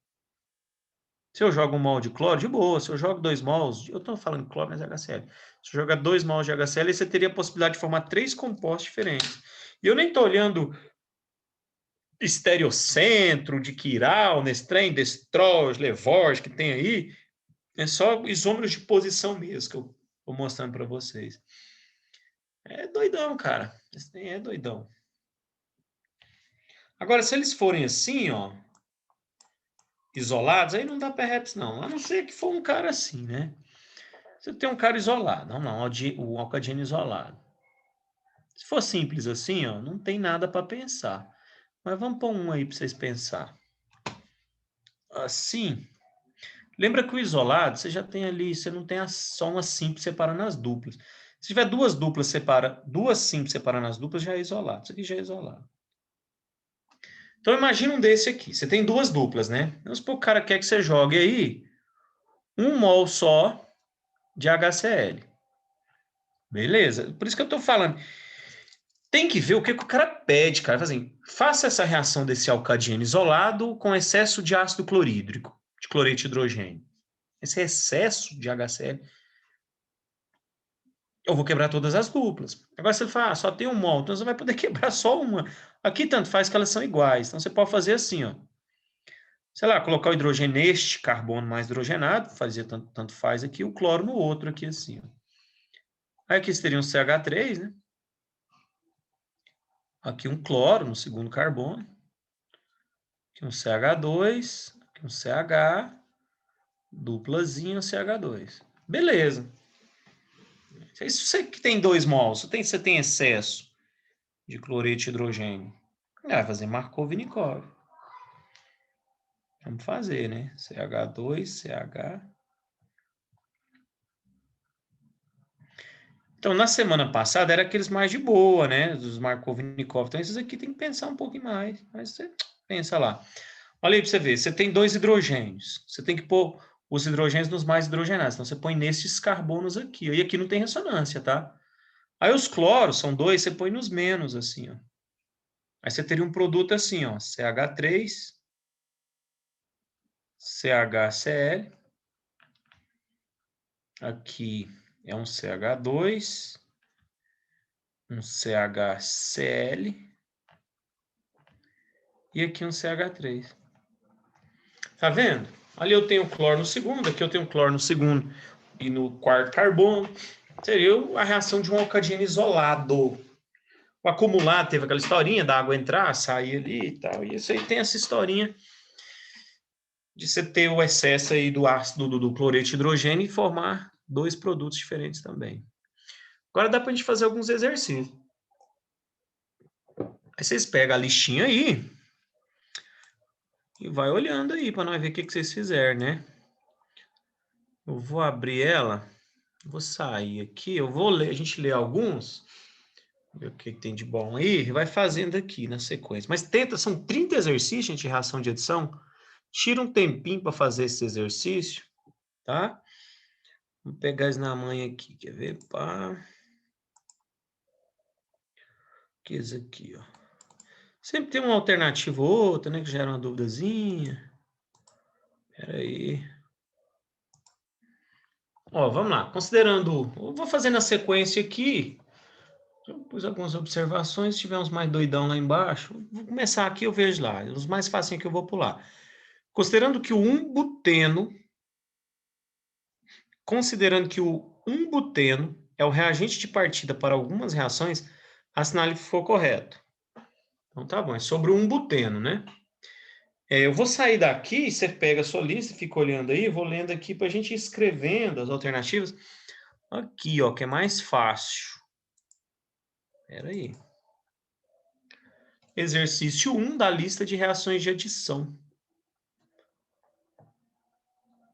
se eu jogo um mol de cloro, de boa. Se eu jogo 2 mols, eu estou falando de cloro, mas é HCl. Se eu jogar 2 mols de HCl, você teria a possibilidade de formar 3 compostos diferentes. E eu nem estou olhando estereocentro, de Chiral, Nestrem, Destroge, Levort, que tem aí. É só isômeros de posição mesmo que eu vou mostrando para vocês. É doidão, cara. Esse trem é doidão. Agora, se eles forem assim, ó, isolados, aí não dá perreps, não. A não ser que for um cara assim, né? Você tem um cara isolado, não, o alcadiene isolado. Se for simples assim, ó, não tem nada para pensar. Mas vamos pôr um aí para vocês pensar. Assim, lembra que o isolado, você já tem ali, você não tem só uma simples separando as duplas. Se tiver duas simples separando as duplas, já é isolado. Isso aqui já é isolado. Então imagina um desse aqui. Você tem duas duplas, né? Vamos supor que o cara quer que você jogue aí um mol só de HCl. Beleza? Por isso que eu estou falando. Tem que ver o que o cara pede, cara. Assim, faça essa reação desse alcadiene isolado com excesso de ácido clorídrico, de cloreto de hidrogênio. Esse excesso de HCl, eu vou quebrar todas as duplas. Agora você fala, só tem um mol, então você vai poder quebrar só uma. Aqui tanto faz que elas são iguais. Então você pode fazer assim, ó. Sei lá, colocar o hidrogênio neste carbono mais hidrogenado, fazer tanto faz aqui, o cloro no outro aqui assim, ó. Aí aqui seria um CH3, né? Aqui um cloro no segundo carbono. Aqui um CH2. Aqui um CH. Duplazinho CH2. Beleza. Se você que tem 2 mols, você tem excesso de cloreto de hidrogênio, vai fazer Markovnikov. Vamos fazer, né? CH2, CH. Então, na semana passada, era aqueles mais de boa, né? Dos Markovnikov. Então, esses aqui tem que pensar um pouquinho mais. Mas você pensa lá. Olha aí para você ver. Você tem 2 hidrogênios. Você tem que pôr os hidrogênios nos mais hidrogenados. Então, você põe nesses carbonos aqui. E aqui não tem ressonância, tá? Aí, os cloros são 2, você põe nos menos, assim, ó. Aí, você teria um produto assim, ó. CH3, CHCl. Aqui é um CH2, um CHCl e aqui um CH3. Tá vendo? Ali eu tenho cloro no segundo, aqui eu tenho cloro no segundo e no quarto carbono. Seria a reação de um alcadino isolado. O acumulado teve aquela historinha da água entrar, sair ali e tal. E isso aí tem essa historinha de você ter o excesso aí do ácido do cloreto de hidrogênio e formar 2 produtos diferentes também. Agora dá para a gente fazer alguns exercícios. Aí vocês pegam a listinha aí e vai olhando aí para nós ver o que vocês fizeram, né? Eu vou abrir ela, vou sair aqui, eu vou ler, a gente lê alguns, ver o que tem de bom aí, e vai fazendo aqui na sequência. Mas tenta, são 30 exercícios, gente, de reação de adição. Tira um tempinho para fazer esse exercício, tá? Vou pegar isso na manha aqui, quer ver? Pá. Que é isso aqui, ó. Sempre tem uma alternativa ou outra, né, que gera uma duvidazinha. Espera aí. Ó, vamos lá. Considerando, eu vou fazendo a sequência aqui. Eu pus algumas observações, se tiver uns mais doidão lá embaixo, vou começar aqui, eu vejo lá. Os mais fáceis que eu vou pular. Considerando que o 1-buteno é o reagente de partida para algumas reações, assinale que for correto. Então tá bom, é sobre o 1-buteno, né? Eu vou sair daqui, você pega a sua lista e fica olhando aí, eu vou lendo aqui para a gente ir escrevendo as alternativas. Aqui, ó, que é mais fácil. Espera aí. Exercício 1 da lista de reações de adição.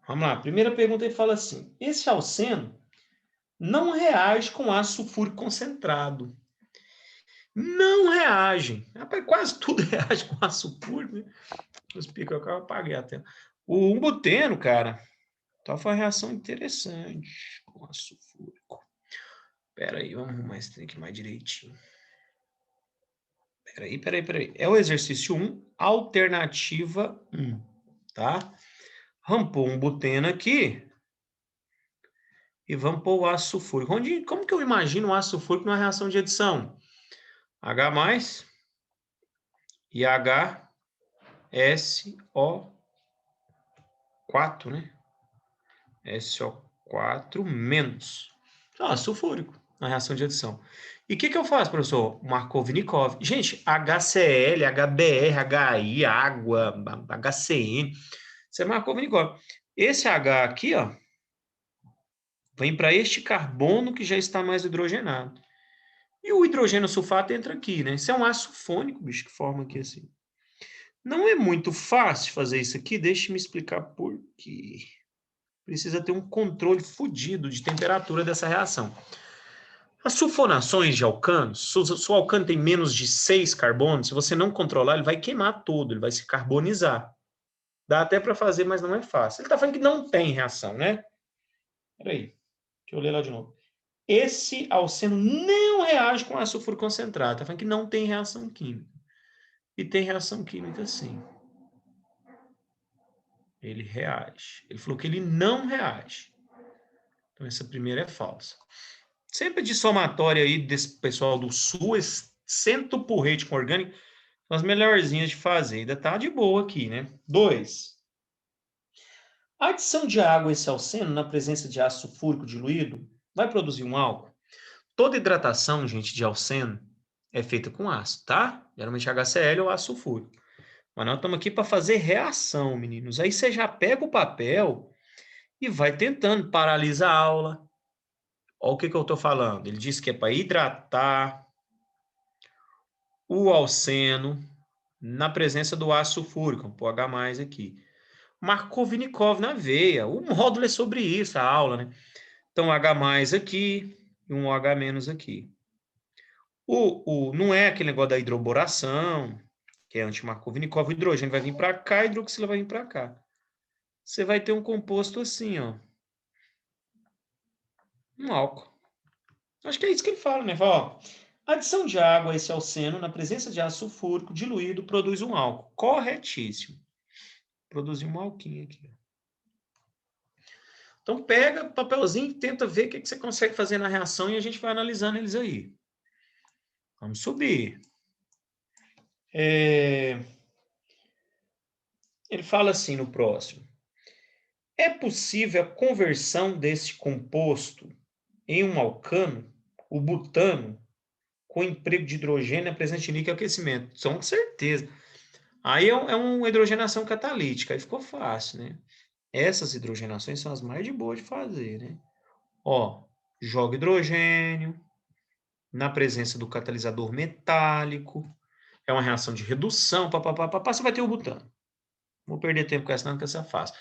Vamos lá, primeira pergunta ele fala assim: esse alceno não reage com ácido sulfúrico concentrado. Não reagem. Rapaz, quase tudo reage com ácido sulfúrico, né? Explica, eu apaguei a tela. O umbuteno, cara, tá foi uma reação interessante com ácido sulfúrico. Espera aí, vamos arrumar esse trem aqui mais direitinho. Espera aí. É o exercício 1, alternativa 1, tá? Vamos pôr um buteno aqui e vamos pôr o ácido sulfúrico. Como que eu imagino o ácido sulfúrico numa reação de adição? H+, e HSO4, né? SO4 menos. Ácido sulfúrico na reação de adição. E o que eu faço, professor? Markovnikov. Gente, HCl, HBr, HI, água, HCN. Isso é Markovnikov. Esse H aqui, ó, vem para este carbono que já está mais hidrogenado. E o hidrogênio sulfato entra aqui, né? Isso é um ácido sulfônico, bicho, que forma aqui assim. Não é muito fácil fazer isso aqui, deixe-me explicar por quê. Precisa ter um controle fodido de temperatura dessa reação. As sulfonações de alcanos, se o alcano tem menos de 6 carbonos, se você não controlar, ele vai queimar todo, ele vai se carbonizar. Dá até para fazer, mas não é fácil. Ele está falando que não tem reação, né? Peraí, deixa eu ler lá de novo. Esse alceno não reage com ácido sulfúrico concentrado. Está falando que não tem reação química. E tem reação química sim. Ele reage. Ele falou que ele não reage. Então, essa primeira é falsa. Sempre de somatória aí desse pessoal do Sul, cento por ritmo orgânico, são as melhorzinhas de fazer. Ainda tá de boa aqui, né? 2. A adição de água a esse alceno na presença de ácido sulfúrico diluído vai produzir um álcool. Toda hidratação, gente, de alceno, é feita com ácido, tá? Geralmente HCl ou ácido sulfúrico. Mas nós estamos aqui para fazer reação, meninos. Aí você já pega o papel e vai tentando, paralisa a aula. Olha o que eu estou falando. Ele diz que é para hidratar o alceno na presença do ácido sulfúrico, um H+ aqui. Markovnikov na veia. O módulo é sobre isso, a aula, né? Então, H+ aqui e um OH- aqui. Não é aquele negócio da hidroboração, que é anti-Markovnikov. O hidrogênio vai vir para cá, a hidroxila vai vir para cá. Você vai ter um composto assim, ó. Um álcool. Acho que é isso que ele fala, né? Fala, ó, adição de água a esse alceno na presença de ácido sulfúrico diluído produz um álcool. Corretíssimo. Produzir um alquinho aqui. Então pega o papelzinho e tenta ver o que você consegue fazer na reação e a gente vai analisando eles aí. Vamos subir. Ele fala assim no próximo. É possível a conversão desse composto em um alcano, o butano, com emprego de hidrogênio presente em níquel e aquecimento? Com certeza. Aí é uma hidrogenação catalítica, aí ficou fácil, né? Essas hidrogenações são as mais de boa de fazer, né? Ó, joga hidrogênio na presença do catalisador metálico, é uma reação de redução, papapá, você vai ter o butano. Não vou perder tempo com essa, não, que essa é fácil.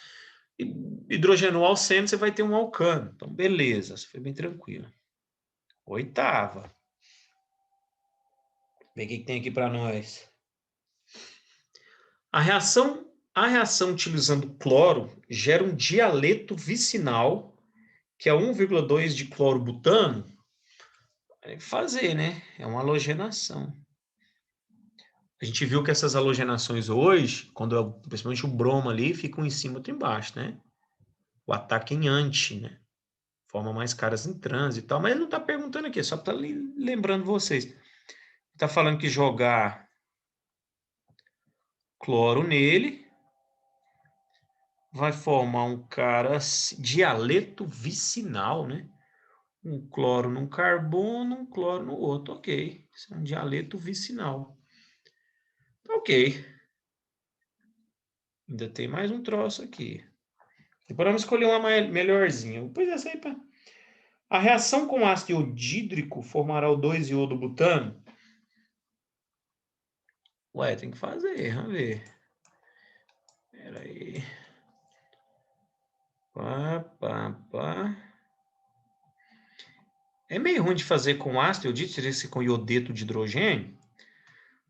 Hidrogenou alceno, você vai ter um alcano. Então, beleza, isso foi bem tranquilo. Oitava. Vê o que tem aqui para nós. A reação utilizando cloro gera um dialeto vicinal, que é 1,2 de cloro-butano. Fazer, né? É uma halogenação. A gente viu que essas halogenações hoje, principalmente o bromo ali, ficam em cima e outro embaixo, né? O ataque em anti, né? Forma mais caras em trânsito e tal. Mas ele não está perguntando aqui, só está lembrando vocês. Está falando que jogar cloro nele vai formar um dialeto vicinal, né? Um cloro num carbono, um cloro no outro. Ok. Isso é um dialeto vicinal. Ok. Ainda tem mais um troço aqui. Depois vamos escolher uma melhorzinha. Pois essa aí, pá. A reação com ácido iodídrico formará o 2-iodo-butano? Ué, tem que fazer, vamos ver. Espera aí. Pá. É meio ruim de fazer com ácido iodídrico, com iodeto de hidrogênio,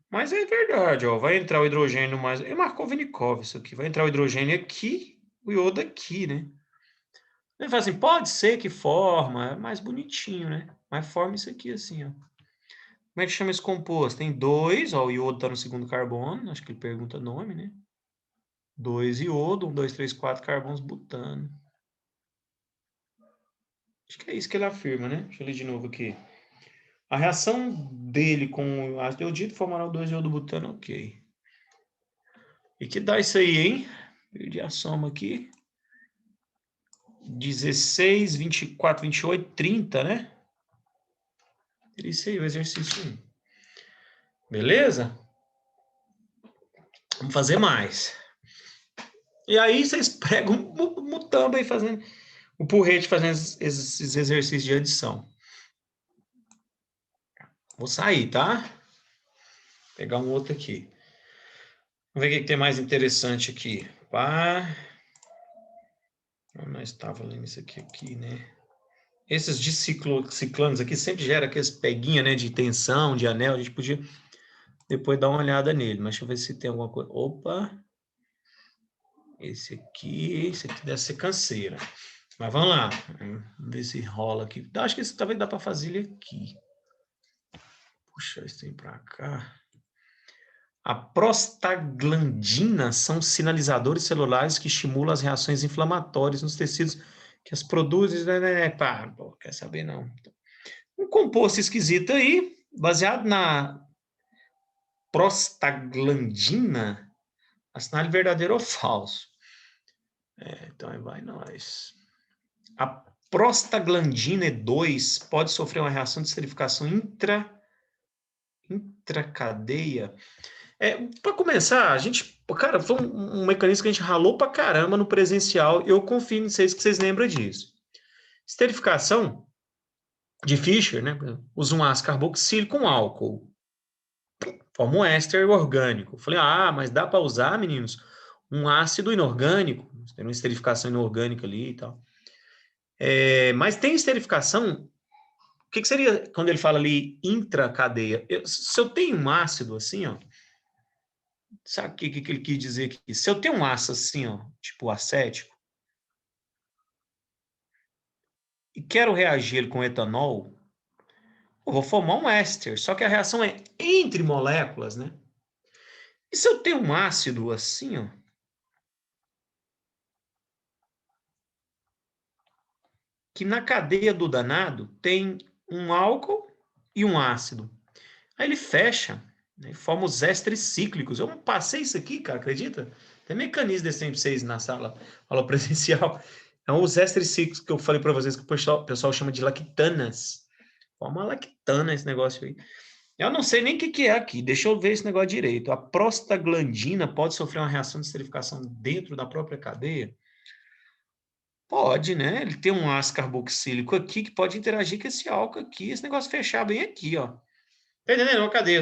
mas é verdade, ó. Vai entrar o hidrogênio mais... É Markovnikov isso aqui. Vai entrar o hidrogênio aqui, o iodo aqui, né? Ele fala assim, pode ser que forma, é mais bonitinho, né? Mas forma isso aqui assim, ó. Como é que chama esse composto? Tem 2, ó, o iodo está no segundo carbono, acho que ele pergunta nome, né? 2 iodo, 1, 2, 3, 4 carbonos butano. Acho que é isso que ele afirma, né? Deixa eu ler de novo aqui. A reação dele com o ácido iodídrico formará o 2-iodo-butano, ok. E que dá isso aí, hein? Perdi a soma aqui. 16, 24, 28, 30, né? Isso aí, o exercício 1. Beleza? Vamos fazer mais. E aí vocês pregam o mutamba aí fazendo... O porrete fazendo esses exercícios de adição. Vou sair, tá? Vou pegar um outro aqui. Vamos ver o que tem mais interessante aqui. Pá. Nós estávamos lendo isso aqui, né? Esses diciclanos aqui sempre geram aqueles peguinha, né? De tensão, de anel. A gente podia depois dar uma olhada nele. Mas deixa eu ver se tem alguma coisa. Opa! Esse aqui deve ser canseira. Mas vamos lá. Vamos ver se rola aqui. Acho que esse talvez dá para fazer ele aqui. Puxa, esse tem para cá. A prostaglandina são sinalizadores celulares que estimulam as reações inflamatórias nos tecidos que as produzem. Pá, pô, quer saber não. Um composto esquisito aí, baseado na prostaglandina, assinale verdadeiro ou falso. Então aí vai nós. A prostaglandina E2 pode sofrer uma reação de esterificação Intracadeia. Para começar, cara, foi um mecanismo que a gente ralou pra caramba no presencial. Eu confio em vocês que vocês lembram disso. Esterificação de Fischer, né? Usa um ácido carboxílico com álcool. Forma um éster orgânico. Falei, mas dá para usar, meninos, um ácido inorgânico. Tem uma esterificação inorgânica ali e tal. Mas tem esterificação. O que seria quando ele fala ali intracadeia? Se eu tenho um ácido assim, ó, sabe o que ele quis dizer aqui? Se eu tenho um ácido assim, ó, tipo acético, e quero reagir ele com etanol, eu vou formar um éster, só que a reação é entre moléculas, né? E se eu tenho um ácido assim, ó, que na cadeia do danado tem um álcool e um ácido. Aí ele fecha, né, e forma os ésteres cíclicos. Eu passei isso aqui, cara, acredita? Tem mecanismo desse aí pra vocês na sala, aula presencial. É os ésteres cíclicos que eu falei para vocês que o pessoal chama de lactanas. Forma lactana esse negócio aí. Eu não sei nem o que é aqui. Deixa eu ver esse negócio direito. A prostaglandina pode sofrer uma reação de esterificação dentro da própria cadeia? Pode, né? Ele tem um ácido carboxílico aqui que pode interagir com esse álcool aqui. Esse negócio fechar bem aqui, ó. Tá entendendo? Uma cadeia.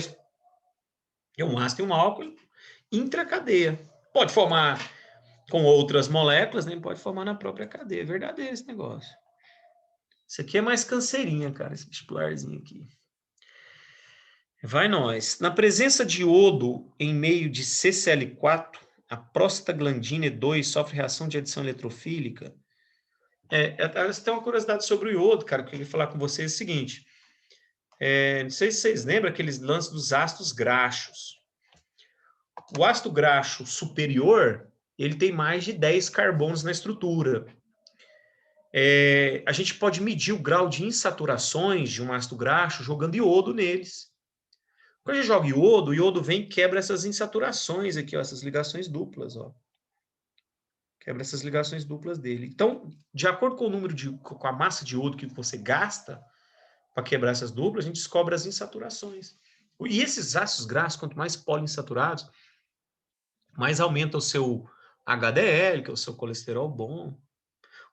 É um ácido e um álcool intracadeia. Pode formar com outras moléculas, né? Pode formar na própria cadeia. É verdadeiro esse negócio. Isso aqui é mais cancerinha, cara, esse vestibularzinho aqui. Vai nós. Na presença de iodo em meio de CCl4, a prostaglandina E2 sofre reação de adição eletrofílica. Tem uma curiosidade sobre o iodo, cara, que eu queria falar com vocês é o seguinte. Não sei se vocês lembram aqueles lances dos ácidos graxos. O ácido graxo superior, ele tem mais de 10 carbonos na estrutura. A gente pode medir o grau de insaturações de um ácido graxo jogando iodo neles. Quando a gente joga iodo, o iodo vem e quebra essas insaturações aqui, ó, essas ligações duplas, ó. Quebra essas ligações duplas dele. Então, de acordo com o número com a massa de iodo que você gasta para quebrar essas duplas, a gente descobre as insaturações. E esses ácidos graxos, quanto mais poliinsaturados, mais aumenta o seu HDL, que é o seu colesterol bom.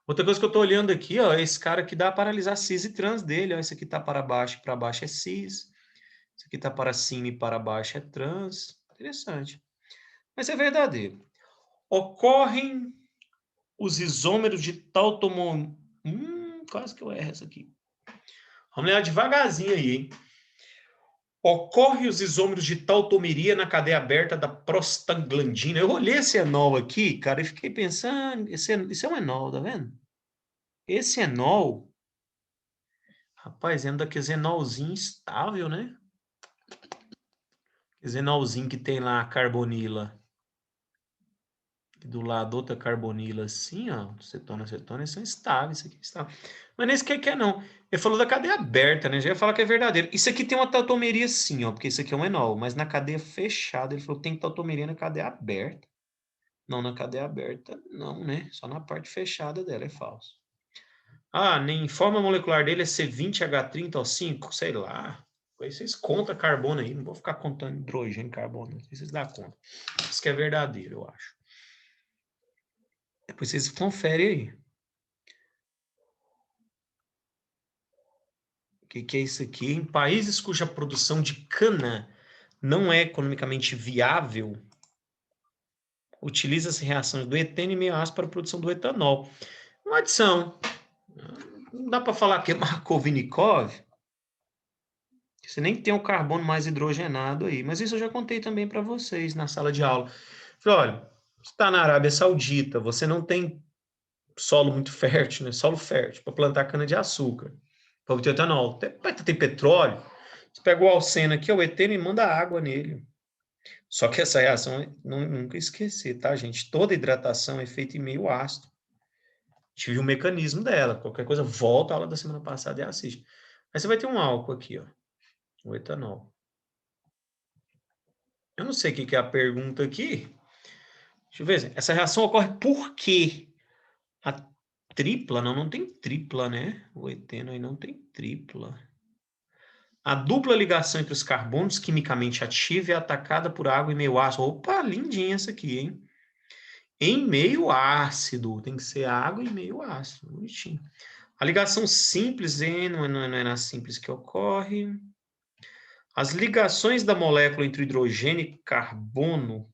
Outra coisa que eu estou olhando aqui, ó, é esse cara que dá a paralisar cis e trans dele. Ó, esse aqui está para baixo é cis. Esse aqui está para cima e para baixo é trans. Interessante. Mas é verdadeiro. Ocorrem os isômeros de tautomo... quase que eu erro essa aqui. Vamos ler devagarzinho aí, hein? Ocorre os isômeros de tautomeria na cadeia aberta da prostaglandina. Eu olhei esse enol aqui, cara, e fiquei pensando, isso é um enol, tá vendo? Esse enol, rapaz, é um daqueles enolzinho estável, né? Esse enolzinho que tem lá a carbonila. E do lado outra carbonila assim, ó, cetona, eles são estáveis, isso aqui está. Mas nesse que é não. Ele falou da cadeia aberta, né? Já ia falar que é verdadeiro. Isso aqui tem uma tautomeria sim, ó, porque isso aqui é um enol, mas na cadeia fechada, ele falou que tem tautomeria na cadeia aberta. Não, na cadeia aberta, não, né? Só na parte fechada dela é falso. Nem forma molecular dele é C20H30O5, sei lá. Aí vocês contam carbono aí, não vou ficar contando hidrogênio e carbono, vocês dão conta. Isso que é verdadeiro, eu acho. Depois vocês conferem aí. O que é isso aqui? Em países cuja produção de cana não é economicamente viável, utiliza-se reações do eteno e meio ácido para a produção do etanol. Uma adição. Não dá para falar que é Markovnikov. Você nem tem o carbono mais hidrogenado aí. Mas isso eu já contei também para vocês na sala de aula. Falei, olha, você está na Arábia Saudita, você não tem solo muito fértil, né? Solo fértil para plantar cana-de-açúcar, para obter etanol. Tem petróleo. Você pega o alceno aqui, o eteno, e manda água nele. Só que essa reação, nunca esquecer, tá, gente? Toda hidratação é feita em meio ácido. A gente viu o mecanismo dela. Qualquer coisa, volta a aula da semana passada e assiste. Aí você vai ter um álcool aqui, ó. O etanol. Eu não sei o que é a pergunta aqui. Deixa eu ver. Essa reação ocorre por quê? A tripla? Não tem tripla, né? O eteno aí não tem tripla. A dupla ligação entre os carbonos quimicamente ativa é atacada por água em meio ácido. Opa, lindinha essa aqui, hein? Em meio ácido. Tem que ser água em meio ácido. Bonitinho. A ligação simples, não é na simples que ocorre. As ligações da molécula entre hidrogênio e carbono.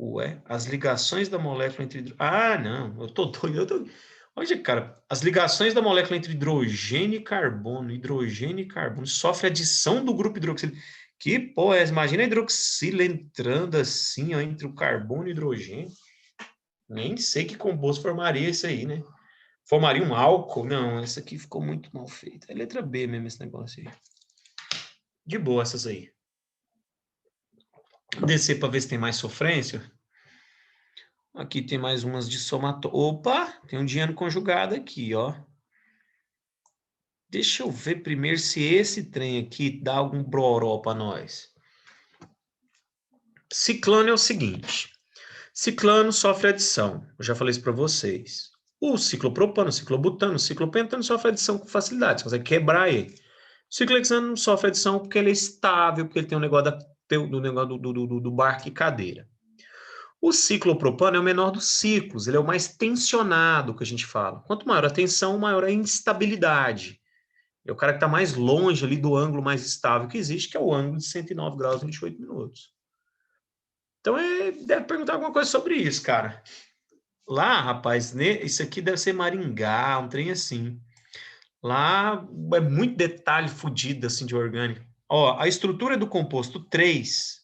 Ué, as ligações da molécula entre... Ah, não, eu tô doido. Olha, cara, as ligações da molécula entre hidrogênio e carbono, sofre adição do grupo hidroxilo. Que porra é essa? Imagina a hidroxila entrando assim, ó, entre o carbono e o hidrogênio. Nem sei que composto formaria isso aí, né? Formaria um álcool? Não, essa aqui ficou muito mal feita. É letra B mesmo esse negócio aí. De boa essas aí. Descer para ver se tem mais sofrência. Aqui tem mais umas de somatório. Opa, tem um dinheiro conjugado aqui, ó. Deixa eu ver primeiro se esse trem aqui dá algum broró para nós. Ciclano é o seguinte. Ciclano sofre adição. Eu já falei isso para vocês. O ciclopropano, o ciclobutano, o ciclopentano sofre adição com facilidade. Você consegue quebrar ele. O ciclohexano não sofre adição porque ele é estável, porque ele tem um negócio do negócio do barco e cadeira. O ciclopropano é o menor dos ciclos, ele é o mais tensionado que a gente fala. Quanto maior a tensão, maior a instabilidade. É o cara que está mais longe ali do ângulo mais estável que existe, que é o ângulo de 109 graus e 28 minutos. Então, deve perguntar alguma coisa sobre isso, cara. Lá, rapaz, isso aqui deve ser Maringá, um trem assim. Lá é muito detalhe fodido assim de orgânico. Ó, a estrutura do composto 3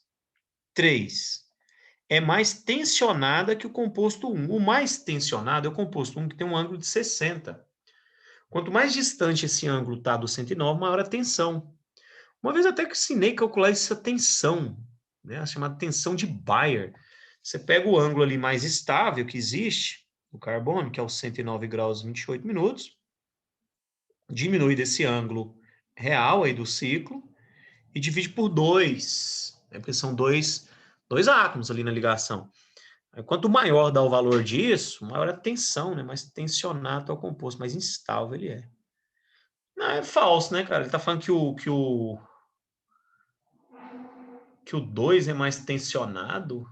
é mais tensionada que o composto 1. O mais tensionado é o composto 1, que tem um ângulo de 60. Quanto mais distante esse ângulo está do 109, maior a tensão. Uma vez até que ensinei a calcular essa tensão, né? A chamada tensão de Bayer. Você pega o ângulo ali mais estável que existe, o carbono, que é os 109 graus e 28 minutos, diminui desse ângulo real aí do ciclo e divide por 2, né? Porque são dois átomos ali na ligação. Quanto maior dá o valor disso, maior a tensão, né? Mais tensionado é o composto, mais instável ele é. Não, é falso, né, cara? Ele tá falando que o 2 é mais tensionado.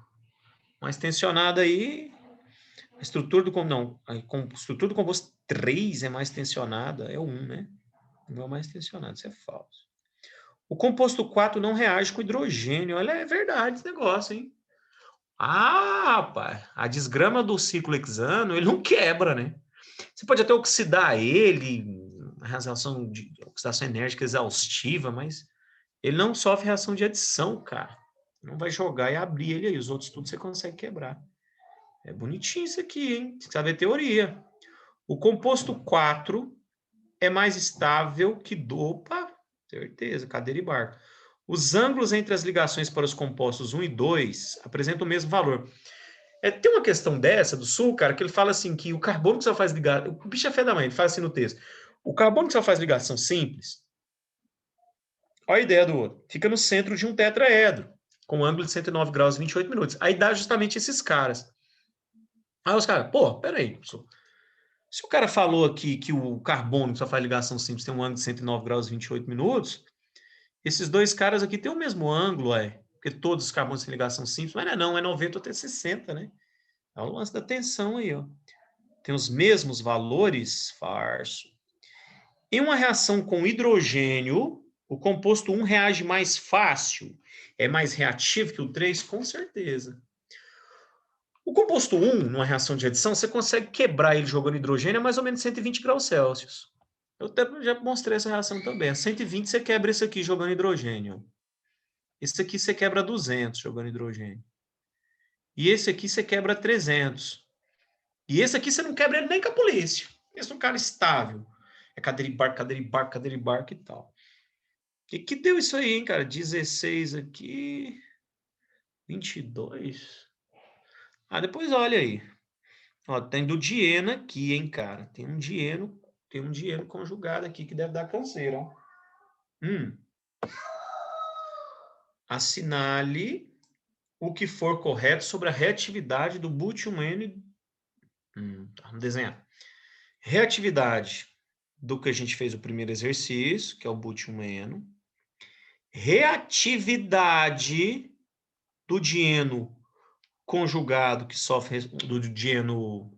Mais tensionado aí, a estrutura do não, a estrutura do composto 3 é mais tensionada, é o 1, né? Não é o mais tensionado, isso é falso. O composto 4 não reage com hidrogênio. Olha, é verdade esse negócio, hein? Ah, rapaz, a desgrama do ciclo hexano, ele não quebra, né? Você pode até oxidar ele, a reação de oxidação enérgica exaustiva, mas ele não sofre reação de adição, cara. Não vai jogar e abrir ele aí. Os outros tudo você consegue quebrar. É bonitinho isso aqui, hein? Você sabe a teoria. O composto 4 é mais estável que opa, certeza, cadeira e barco. Os ângulos entre as ligações para os compostos 1 e 2 apresentam o mesmo valor. Tem uma questão dessa, do Sul, cara, que ele fala assim, que o carbono que só faz ligação... O bicho é fé da mãe, ele fala assim no texto. O carbono que só faz ligação simples, olha a ideia do outro, fica no centro de um tetraedro, com um ângulo de 109 graus e 28 minutos. Aí dá justamente esses caras. Aí os caras, pô, peraí, professor. Se o cara falou aqui que o carbono que só faz ligação simples tem um ângulo de 109 graus e 28 minutos, esses dois caras aqui têm o mesmo ângulo, porque todos os carbonos têm ligação simples, mas não, é 90 ou até 60, né? É o lance da tensão aí, ó. Tem os mesmos valores, farso. Em uma reação com hidrogênio, o composto 1 reage mais fácil, é mais reativo que o 3, com certeza. O composto 1, numa reação de adição, você consegue quebrar ele jogando hidrogênio a mais ou menos 120 graus Celsius. Eu até já mostrei essa reação também. A 120 você quebra esse aqui jogando hidrogênio. Esse aqui você quebra 200 jogando hidrogênio. E esse aqui você quebra 300. E esse aqui você não quebra ele nem com a polícia. Esse é um cara estável. É cadeira e barco, cadeira e barco, cadeira e barco e tal. Que deu isso aí, hein, cara? 16 aqui. 22. Ah, depois olha aí. Ó, tem do dieno aqui, hein, cara? Tem um dieno conjugado aqui que deve dar canseira, ó. Assinale o que for correto sobre a reatividade do bútio N. Tá, vamos desenhar. Reatividade do que a gente fez o primeiro exercício, que é o butil-eno. Reatividade do dieno conjugado que sofre do dieno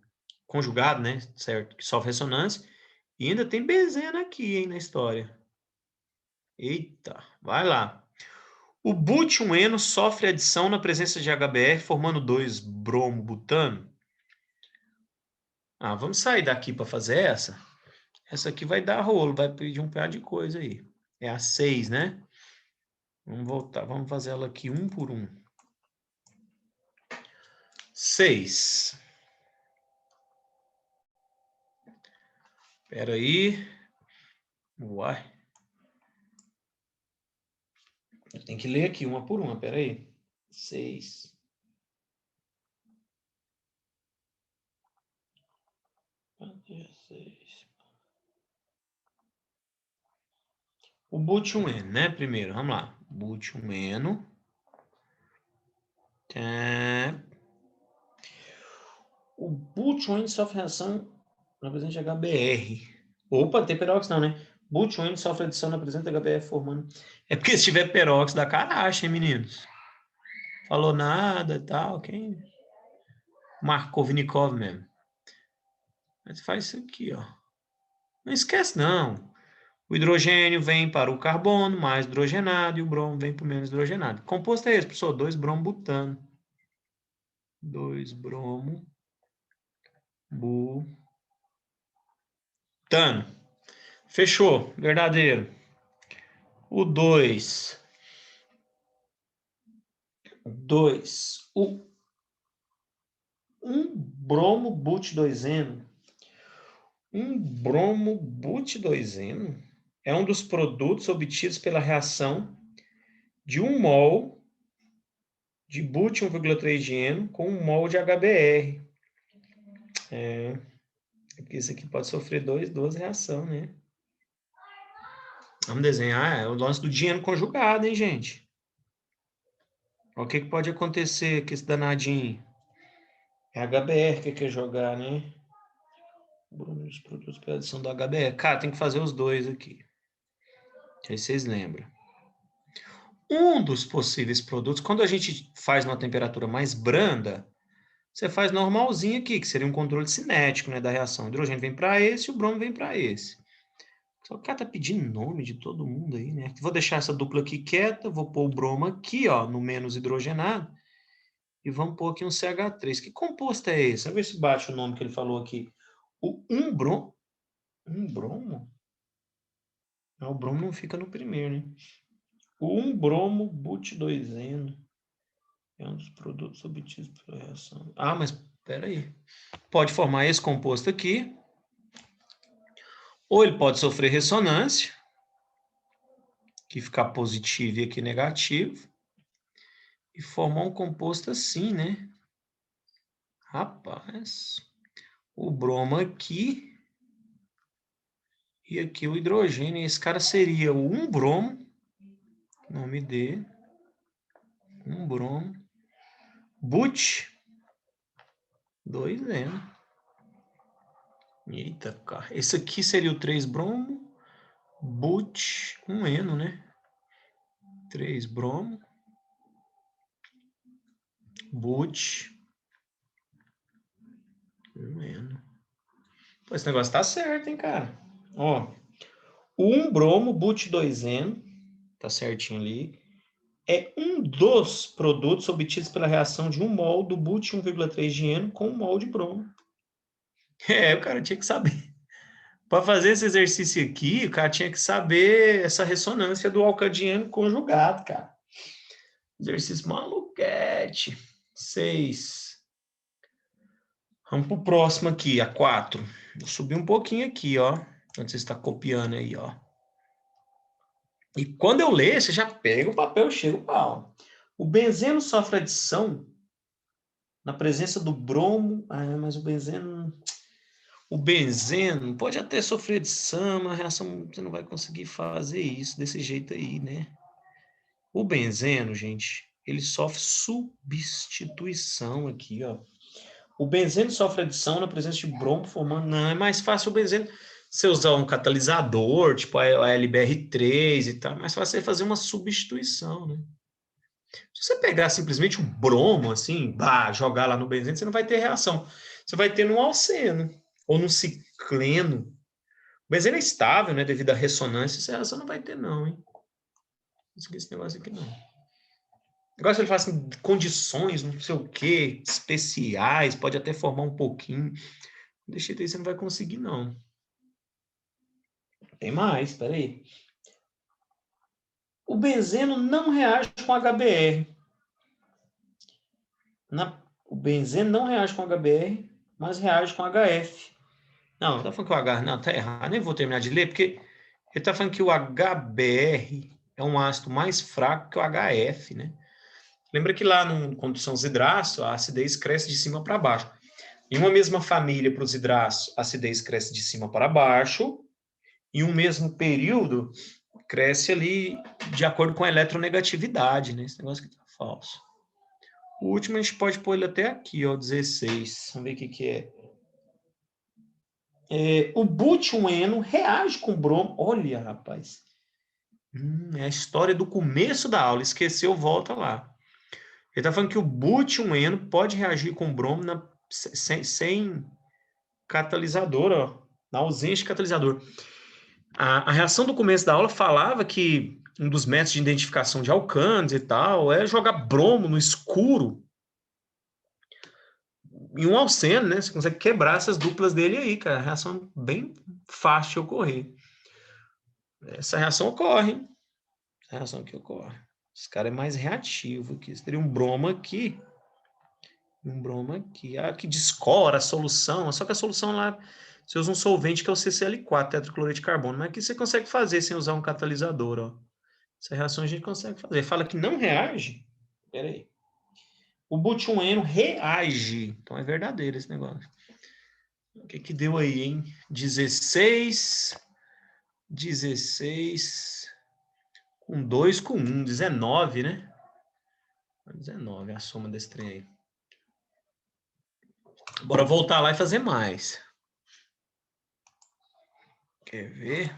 conjugado, né, certo? Que sofre ressonância. E ainda tem benzeno aqui, hein, na história. Eita, vai lá. O bútio-eno sofre adição na presença de HBr, formando 2-bromo-butano. Ah, vamos sair daqui para fazer essa? Essa aqui vai dar rolo, vai pedir um pé de coisa aí. É a 6, né? Vamos voltar, vamos fazer ela aqui um por um. 6. Espera aí. Uai. Eu tenho que ler aqui uma por uma, espera aí. 6. O bútio-eno, né? Primeiro, vamos lá. Bútio-eno. O bútio-eno sofre reação na presença de HBr. Opa, tem peróxido não, né? Bútio-eno sofre adição na presença de HBr formando... É porque se tiver peróxido da cara, acha, hein, meninos? Falou nada e tal, quem... Markovnikov mesmo. Mas faz isso aqui, ó. Não esquece, não. O hidrogênio vem para o carbono mais hidrogenado e o bromo vem para o menos hidrogenado. Que composto é esse, professor? 2-bromo-butano. 2-bromo-butano. Fechou, verdadeiro. O 2. O 1-bromo-but2-eno. 1-bromo-but2-eno é um dos produtos obtidos pela reação de 1 mol de but 1,3 de eno com 1 mol de HBr. Porque isso aqui pode sofrer duas reações, né? Vamos desenhar. É o lance do dieno conjugado, hein, gente? O que pode acontecer com esse danadinho? É HBr que quer jogar, né? Os produtos pela adição do HBr. Cara, tem que fazer os dois aqui. Aí vocês lembram. Um dos possíveis produtos, quando a gente faz numa temperatura mais branda, você faz normalzinho aqui, que seria um controle cinético, né, da reação. O hidrogênio vem para esse e o bromo vem para esse. Só que o cara tá pedindo nome de todo mundo aí, né? Vou deixar essa dupla aqui quieta, vou pôr o bromo aqui, ó, no menos hidrogenado, e vamos pôr aqui um CH3. Que composto é esse? Vamos ver se bate o nome que ele falou aqui. O 1-bromo? 1-bromo? Não, o bromo não fica no primeiro, né? O 1-bromo-but2-eno é um dos produtos obtidos pela reação. Ah, mas espera aí. Pode formar esse composto aqui, ou ele pode sofrer ressonância, que ficar positivo e aqui negativo, e formar um composto assim, né? Rapaz, o bromo aqui e aqui o hidrogênio. Esse cara seria o 1-bromo, nome dele, 1-bromo, but2-eno. Eita, cara. Esse aqui seria o 3-bromo, but-1-eno, né? 3-bromo, but-1-eno. Pô, esse negócio tá certo, hein, cara? Ó, o 1-bromo, but2-eno, tá certinho ali, é um dos produtos obtidos pela reação de 1 mol do but 1,3 de eno com 1 mol de bromo. O cara tinha que saber. Para fazer esse exercício aqui, o cara tinha que saber essa ressonância do alcadieno conjugado, cara. Exercício maluquete. 6. Vamos pro próximo aqui, a 4. Vou subir um pouquinho aqui, ó. Onde você está copiando aí, ó. E quando eu ler, você já pega o papel e chega o pau. O benzeno sofre adição na presença do bromo. Ah, mas o benzeno pode até sofrer adição, mas a reação você não vai conseguir fazer isso desse jeito aí, né? O benzeno, gente, ele sofre substituição aqui, ó. O benzeno sofre adição na presença de bromo formando... Não, é mais fácil o benzeno... você usar um catalisador, tipo a LBR3 e tal, mas fácil você fazer uma substituição, né? Se você pegar simplesmente um bromo, assim, jogar lá no benzeno, você não vai ter reação. Você vai ter no alceno ou no cicleno. O benzeno é estável, né? Devido à ressonância, essa reação não vai ter, não, hein? Esse negócio aqui não. Agora, se ele fala assim, condições, não sei o quê, especiais, pode até formar um pouquinho. Deixa eu ver, você não vai conseguir, não. Tem mais, peraí. O benzeno não reage com HBr. O benzeno não reage com HBr, mas reage com HF. Não, tá falando que o H... Não, tá errado. Nem vou terminar de ler, porque ele tá falando que o HBr é um ácido mais fraco que o HF, né? Lembra que lá, quando são os hidrácidos, a acidez cresce de cima para baixo. Em uma mesma família, para os hidrácidos, a acidez cresce de cima para baixo. Em um mesmo período, cresce ali de acordo com a eletronegatividade, né? Esse negócio aqui tá falso. O último a gente pode pôr ele até aqui, ó, 16. Vamos ver o que é. O bútio-eno reage com bromo. Olha, rapaz. É a história do começo da aula. Esqueceu, volta lá. Ele está falando que o bútio-eno pode reagir com bromo sem catalisador, ó, na ausência de catalisador. A reação do começo da aula falava que um dos métodos de identificação de alcanes e tal é jogar bromo no escuro em um alceno, né? Você consegue quebrar essas duplas dele aí, cara. A reação bem fácil de ocorrer. Essa reação ocorre, hein? Essa reação aqui ocorre. Esse cara é mais reativo aqui. Você teria um bromo aqui. Um bromo aqui. Que descora a solução. Só que a solução lá, você usa um solvente que é o CCl4, tetracloreto de carbono. Mas aqui você consegue fazer sem usar um catalisador, ó. Essa reação a gente consegue fazer. Fala que não reage. Espera aí. O bútio-eno reage. Então é verdadeiro esse negócio. O que deu aí, hein? 16 com 2 com 1. 19, né? 19 é a soma desse trem aí. Bora voltar lá e fazer mais. Quer ver?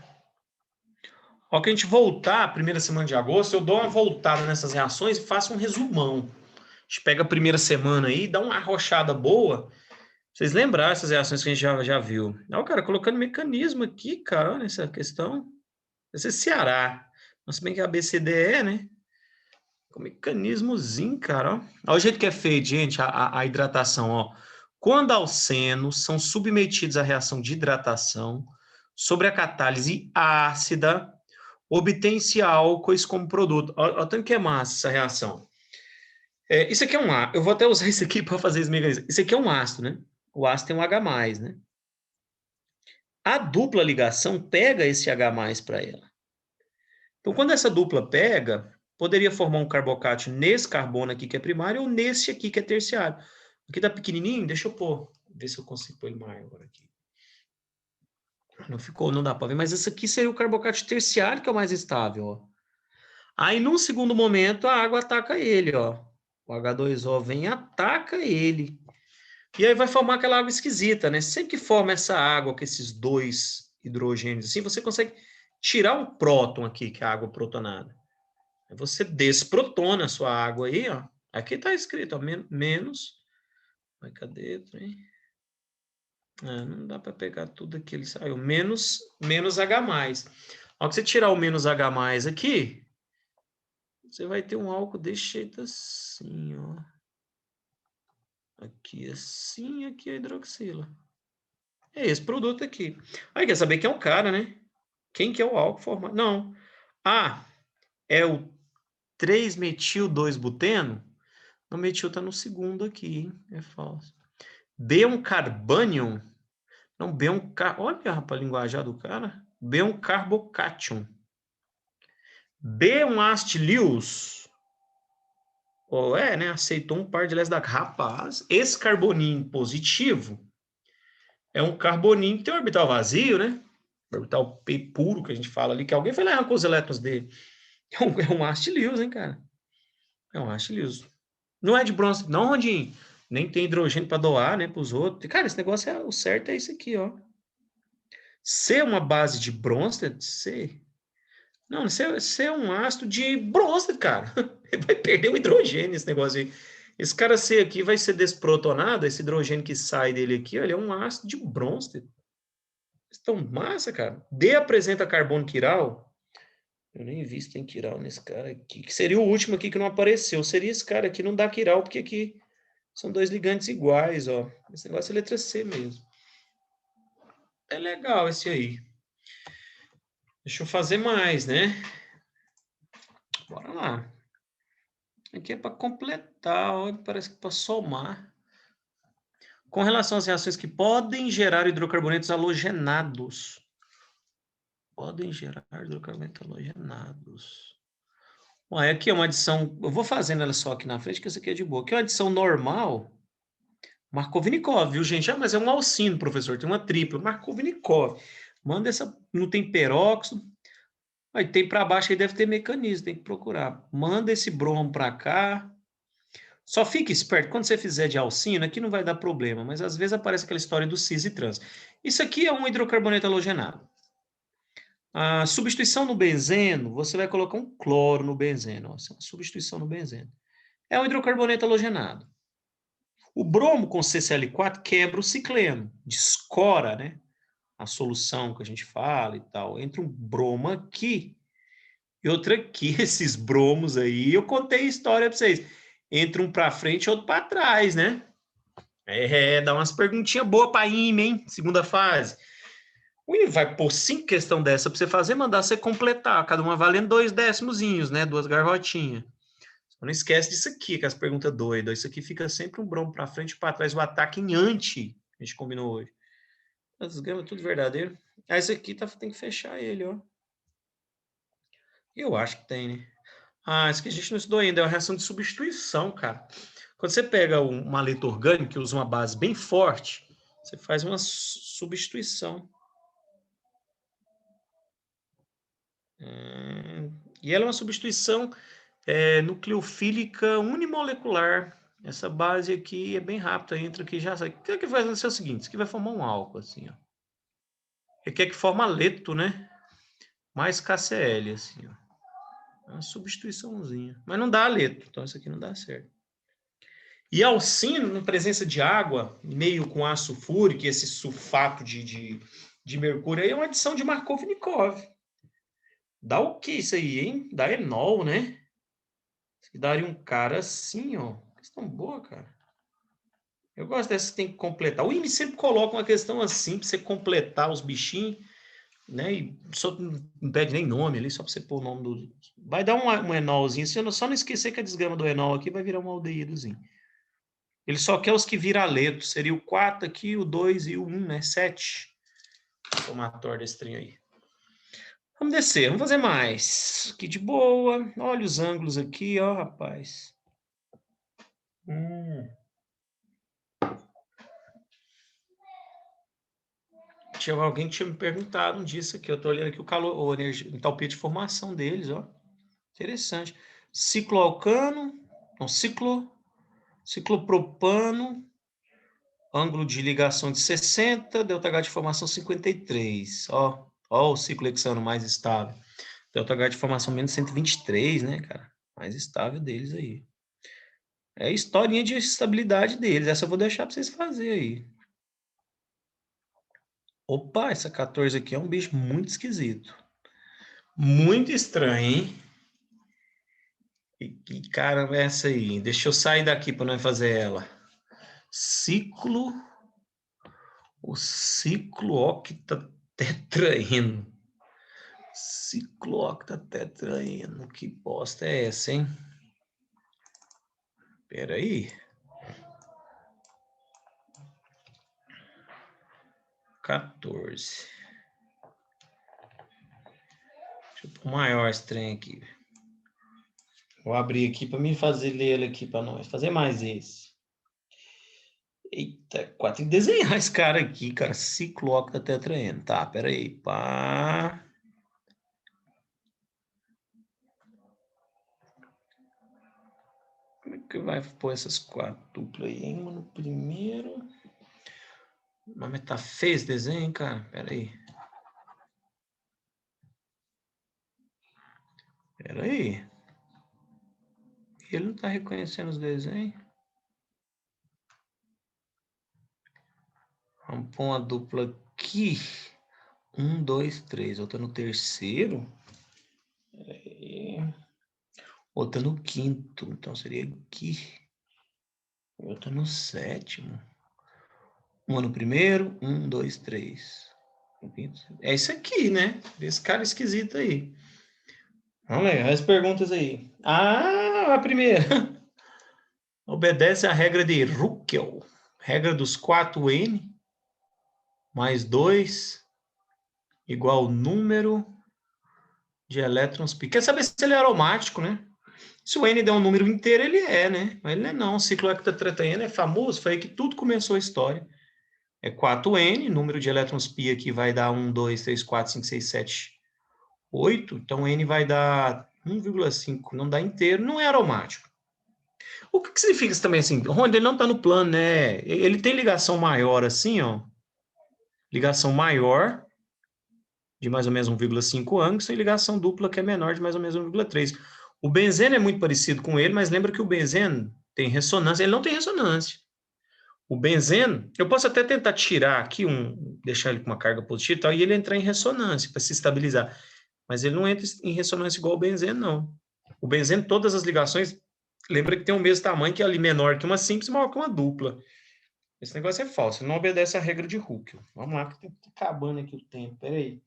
Ó, que a gente voltar a primeira semana de agosto, eu dou uma voltada nessas reações e faço um resumão. A gente pega a primeira semana aí, dá uma arrochada boa. Vocês lembraram essas reações que a gente já viu. Ó, cara, colocando mecanismo aqui, cara, olha essa questão. Esse é Ceará. Mas se bem que é ABCDE, né? Com mecanismozinho, cara, ó. Olha o jeito que é feito, gente, a hidratação, ó. Quando alcenos são submetidos à reação de hidratação, sobre a catálise ácida, obtém-se álcoois como produto. Olha o tanto que é massa essa reação. Isso aqui é um ácido. Eu vou até usar isso aqui para fazer esse mecanismo. Isso aqui é um ácido, né? O ácido tem um H+, né? A dupla ligação pega esse H+ para ela. Então, quando essa dupla pega, poderia formar um carbocátion nesse carbono aqui que é primário ou nesse aqui que é terciário. Aqui tá pequenininho, deixa eu pôr. Ver se eu consigo pôr ele maior agora aqui. Não ficou, não dá para ver, mas esse aqui seria o carbocátion terciário que é o mais estável, ó. Aí, num segundo momento, a água ataca ele, ó. O H2O vem e ataca ele. E aí vai formar aquela água esquisita, né? Sempre que forma essa água com esses dois hidrogênios assim, você consegue tirar um próton aqui, que é a água protonada. Aí você desprotona a sua água aí, ó. Aqui está escrito, ó, menos. Mas cadê? Não dá para pegar tudo aqui, ele saiu. Menos H+. Ao que você tirar o menos H+ aqui, você vai ter um álcool desse jeito assim, ó. Aqui assim, aqui a hidroxila. É esse produto aqui. Aí quer saber quem é o cara, né? Quem que é o álcool formado? Não. A é o 3-metil-2-buteno. O metil está no segundo aqui, hein? É falso. B é um carbânion. Não, B é um... Olha, rapaz, a linguajar do cara. B é um carbocátion. B é um ácido Lewis. Né? Aceitou um par de lés da... Rapaz, esse carboninho positivo é um carboninho que tem um orbital vazio, né? Orbital P puro, que a gente fala ali, que alguém foi lá e arrancou os elétrons dele. É um ácido Lewis, hein, cara? É um ácido Lewis. Não é de bronze, não, Rondinho. Nem tem hidrogênio para doar, né, para os outros. Cara, esse negócio o certo é isso aqui, ó. C é uma base de Bronsted? C? Não, C é um ácido de Bronsted, cara. Vai perder o hidrogênio esse negócio aí. Esse cara C aqui vai ser desprotonado, esse hidrogênio que sai dele aqui, ele é um ácido de Bronsted. Tão massa, cara. D apresenta carbono quiral. Eu nem vi se tem quiral nesse cara aqui. Que seria o último aqui que não apareceu. Seria esse cara aqui, não dá quiral, porque aqui são dois ligantes iguais, ó. Esse negócio é letra C mesmo. É legal esse aí. Deixa eu fazer mais, né? Bora lá. Aqui é para completar, ó, parece que para somar. Com relação às reações que podem gerar hidrocarbonetos halogenados. Podem gerar hidrocarbonetos halogenados. Bom, aqui é uma adição, eu vou fazendo ela só aqui na frente, que essa aqui é de boa. Aqui é uma adição normal, Markovnikov, viu, gente? Ah, mas é um alcino, professor, tem uma tripla, Markovnikov. Manda essa, não tem peróxido, aí tem para baixo, aí deve ter mecanismo, tem que procurar. Manda esse bromo para cá. Só fique esperto, quando você fizer de alcino, aqui não vai dar problema, mas às vezes aparece aquela história do cis e trans. Isso aqui é um hidrocarboneto halogenado. A substituição no benzeno, você vai colocar um cloro no benzeno. Ó, essa é uma substituição no benzeno. É um hidrocarboneto halogenado. O bromo com CCl4 quebra o cicleno, descora, né? A solução que a gente fala e tal. Entra um bromo aqui e outro aqui. Esses bromos aí, eu contei a história para vocês. Entra um para frente e outro para trás, né? Dá umas perguntinhas boas para IME, hein? Segunda fase. O IME vai pôr 5 questões dessa para você fazer, mandar você completar, cada uma valendo 2 décimozinhos, né? 2 garrotinhas. Não esquece disso aqui, que as perguntas doidas. Isso aqui fica sempre um bromo para frente e para trás, o ataque em anti, a gente combinou hoje. As gamas tudo verdadeiro. Ah, esse aqui tem que fechar ele, ó. Eu acho que tem, né? Ah, isso que a gente não estudou ainda, é uma reação de substituição, cara. Quando você pega uma letra orgânica que usa uma base bem forte, você faz uma substituição. E ela é uma substituição nucleofílica unimolecular. Essa base aqui é bem rápida, entra aqui já sai. O que vai acontecer é o seguinte, isso aqui vai formar um álcool, assim, ó. Ele quer que forma leto, né? Mais KCl, assim, ó. É uma substituiçãozinha. Mas não dá aleto, então isso aqui não dá certo. E alcino, na presença de água, meio com ácido sulfúrico, esse sulfato de mercúrio, aí é uma adição de Markovnikov. Dá o que isso aí, hein? Dá enol, né? Isso daria um cara assim, ó. Questão boa, cara. Eu gosto dessa que tem que completar. O IME sempre coloca uma questão assim, para você completar os bichinhos, né? E só não pede nem nome ali, só para você pôr o nome do. Vai dar um enolzinho. Se eu só não esquecer que a desgrama do enol aqui vai virar um aldeídozinho. Ele só quer os que viram aleto. Seria o 4 aqui, o 2 e o 1, né? 7. Somatório desse trem aí. Vamos descer, vamos fazer mais. Aqui de boa. Olha os ângulos aqui, ó, rapaz. Tinha alguém que tinha me perguntado disso aqui. Eu tô olhando aqui o calor, o energia, entalpia de formação deles, ó. Interessante. Cicloalcano, não, ciclopropano, ângulo de ligação de 60, ΔH de formação 53. Ó o ciclo hexano mais estável. ΔH de formação menos 123, né, cara? Mais estável deles aí. É a historinha de estabilidade deles. Essa eu vou deixar para vocês fazerem aí. Opa, essa 14 aqui é um bicho muito esquisito. Muito estranho, hein? Que caramba é essa aí? Deixa eu sair daqui para não fazer ela. O ciclo octatetraeno. Ciclo octatetraeno. Que bosta é essa, hein? Espera aí. 14. Deixa eu pôr maior esse trem aqui. Vou abrir aqui para me fazer ler ele aqui para nós. Fazer mais esse. Eita, 4. Tem que desenhar esse cara aqui, cara. Ciclo octatetraeno. Tá, pera aí. Pá. Como é que vai pôr essas 4 duplas aí, hein? No primeiro. Mas tá feio esse desenho, cara? Pera aí. Espera aí. Ele não está reconhecendo os desenhos. Vamos pôr uma dupla aqui. 1, 2, 3. Outra no terceiro. Outra no quinto. Então seria aqui. Outra no sétimo. Uma no primeiro. 1, 2, 3. É isso aqui, né? Esse cara esquisito aí. Vamos lá, as perguntas aí. Ah, a primeira. Obedece à regra de Ruckel. Regra dos 4N mais 2 igual número de elétrons pi. Quer saber se ele é aromático, né? Se o N der um número inteiro, ele é, né? Mas ele não é não. O ciclo hectatetraeno é famoso, foi aí que tudo começou a história. É 4N, número de elétrons pi aqui vai dar 1, 2, 3, 4, 5, 6, 7, 8. Então, N vai dar 1,5, não dá inteiro, não é aromático. O que significa isso também assim? Ronda, ele não está no plano, né? Ele tem ligação maior assim, ó. Ligação maior de mais ou menos 1,5 ângulos e ligação dupla que é menor de mais ou menos 1,3. O benzeno é muito parecido com ele, mas lembra que o benzeno tem ressonância, ele não tem ressonância. O benzeno, eu posso até tentar tirar aqui, deixar ele com uma carga positiva e tal, e ele entrar em ressonância para se estabilizar. Mas ele não entra em ressonância igual o benzeno, não. O benzeno, todas as ligações, lembra que tem o mesmo tamanho, que é ali menor que uma simples, maior que uma dupla. Esse negócio é falso, ele não obedece à regra de Hooke. Vamos lá, que tá acabando aqui o tempo, peraí.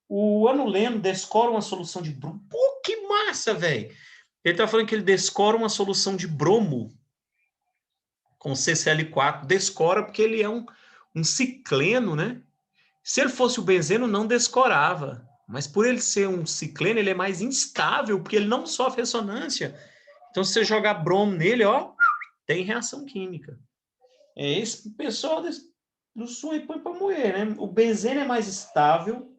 O Anuleno descora uma solução de bromo. Pô, que massa, velho! Ele tá falando que ele descora uma solução de bromo com CCl4. Descora porque ele é um cicleno, né? Se ele fosse o benzeno, não descorava. Mas por ele ser um cicleno, ele é mais instável, porque ele não sofre ressonância. Então, se você jogar bromo nele, ó, tem reação química. É esse pessoal do sul e põe para moer, né? O benzeno é mais estável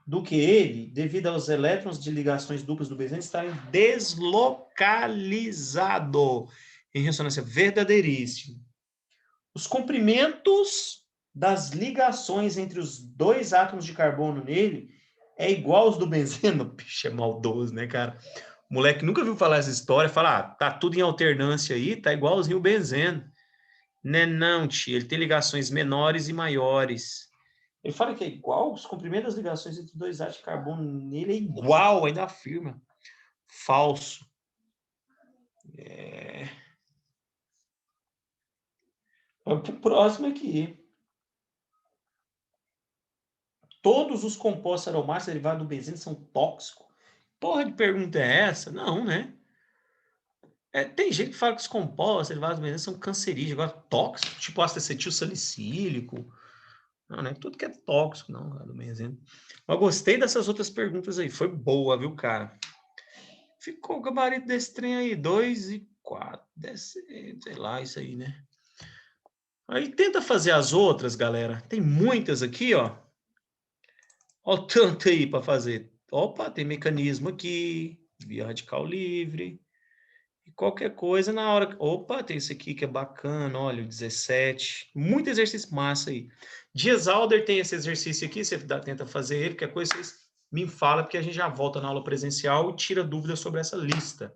do que ele, devido aos elétrons de ligações duplas do benzeno estarem deslocalizados em ressonância verdadeiríssima. Os comprimentos das ligações entre os dois átomos de carbono nele é igual aos do benzeno. Pixa, é maldoso, né, cara? O moleque nunca viu falar essa história, fala, tá tudo em alternância aí, tá igualzinho o benzeno. Né, não, tio, ele tem ligações menores e maiores. Ele fala que é igual, os comprimentos das ligações entre dois átomos de carbono nele é igual, ainda afirma. Falso. Vamos para o próximo aqui. Todos os compostos aromáticos derivados do benzeno são tóxicos? Porra de pergunta é essa? Não, né? Tem gente que fala que os compostos derivados do benzeno são cancerígenos, agora tóxicos, tipo ácido acetil salicílico. Não, não é tudo que é tóxico, não, do benzeno. Mas gostei dessas outras perguntas aí, foi boa, viu, cara? Ficou o gabarito desse trem aí, 2 e 4, sei lá, isso aí, né? Aí tenta fazer as outras, galera. Tem muitas aqui, ó. Olha o tanto aí para fazer. Opa, tem mecanismo aqui, via radical livre. E qualquer coisa na hora. Opa, tem esse aqui que é bacana, olha, o 17. Muito exercício massa aí. Dias Alder tem esse exercício aqui, você tenta fazer ele, qualquer coisa vocês me fala, porque a gente já volta na aula presencial e tira dúvidas sobre essa lista.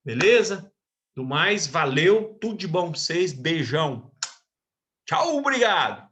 Beleza? Do mais, valeu, tudo de bom para vocês, beijão. Tchau, obrigado!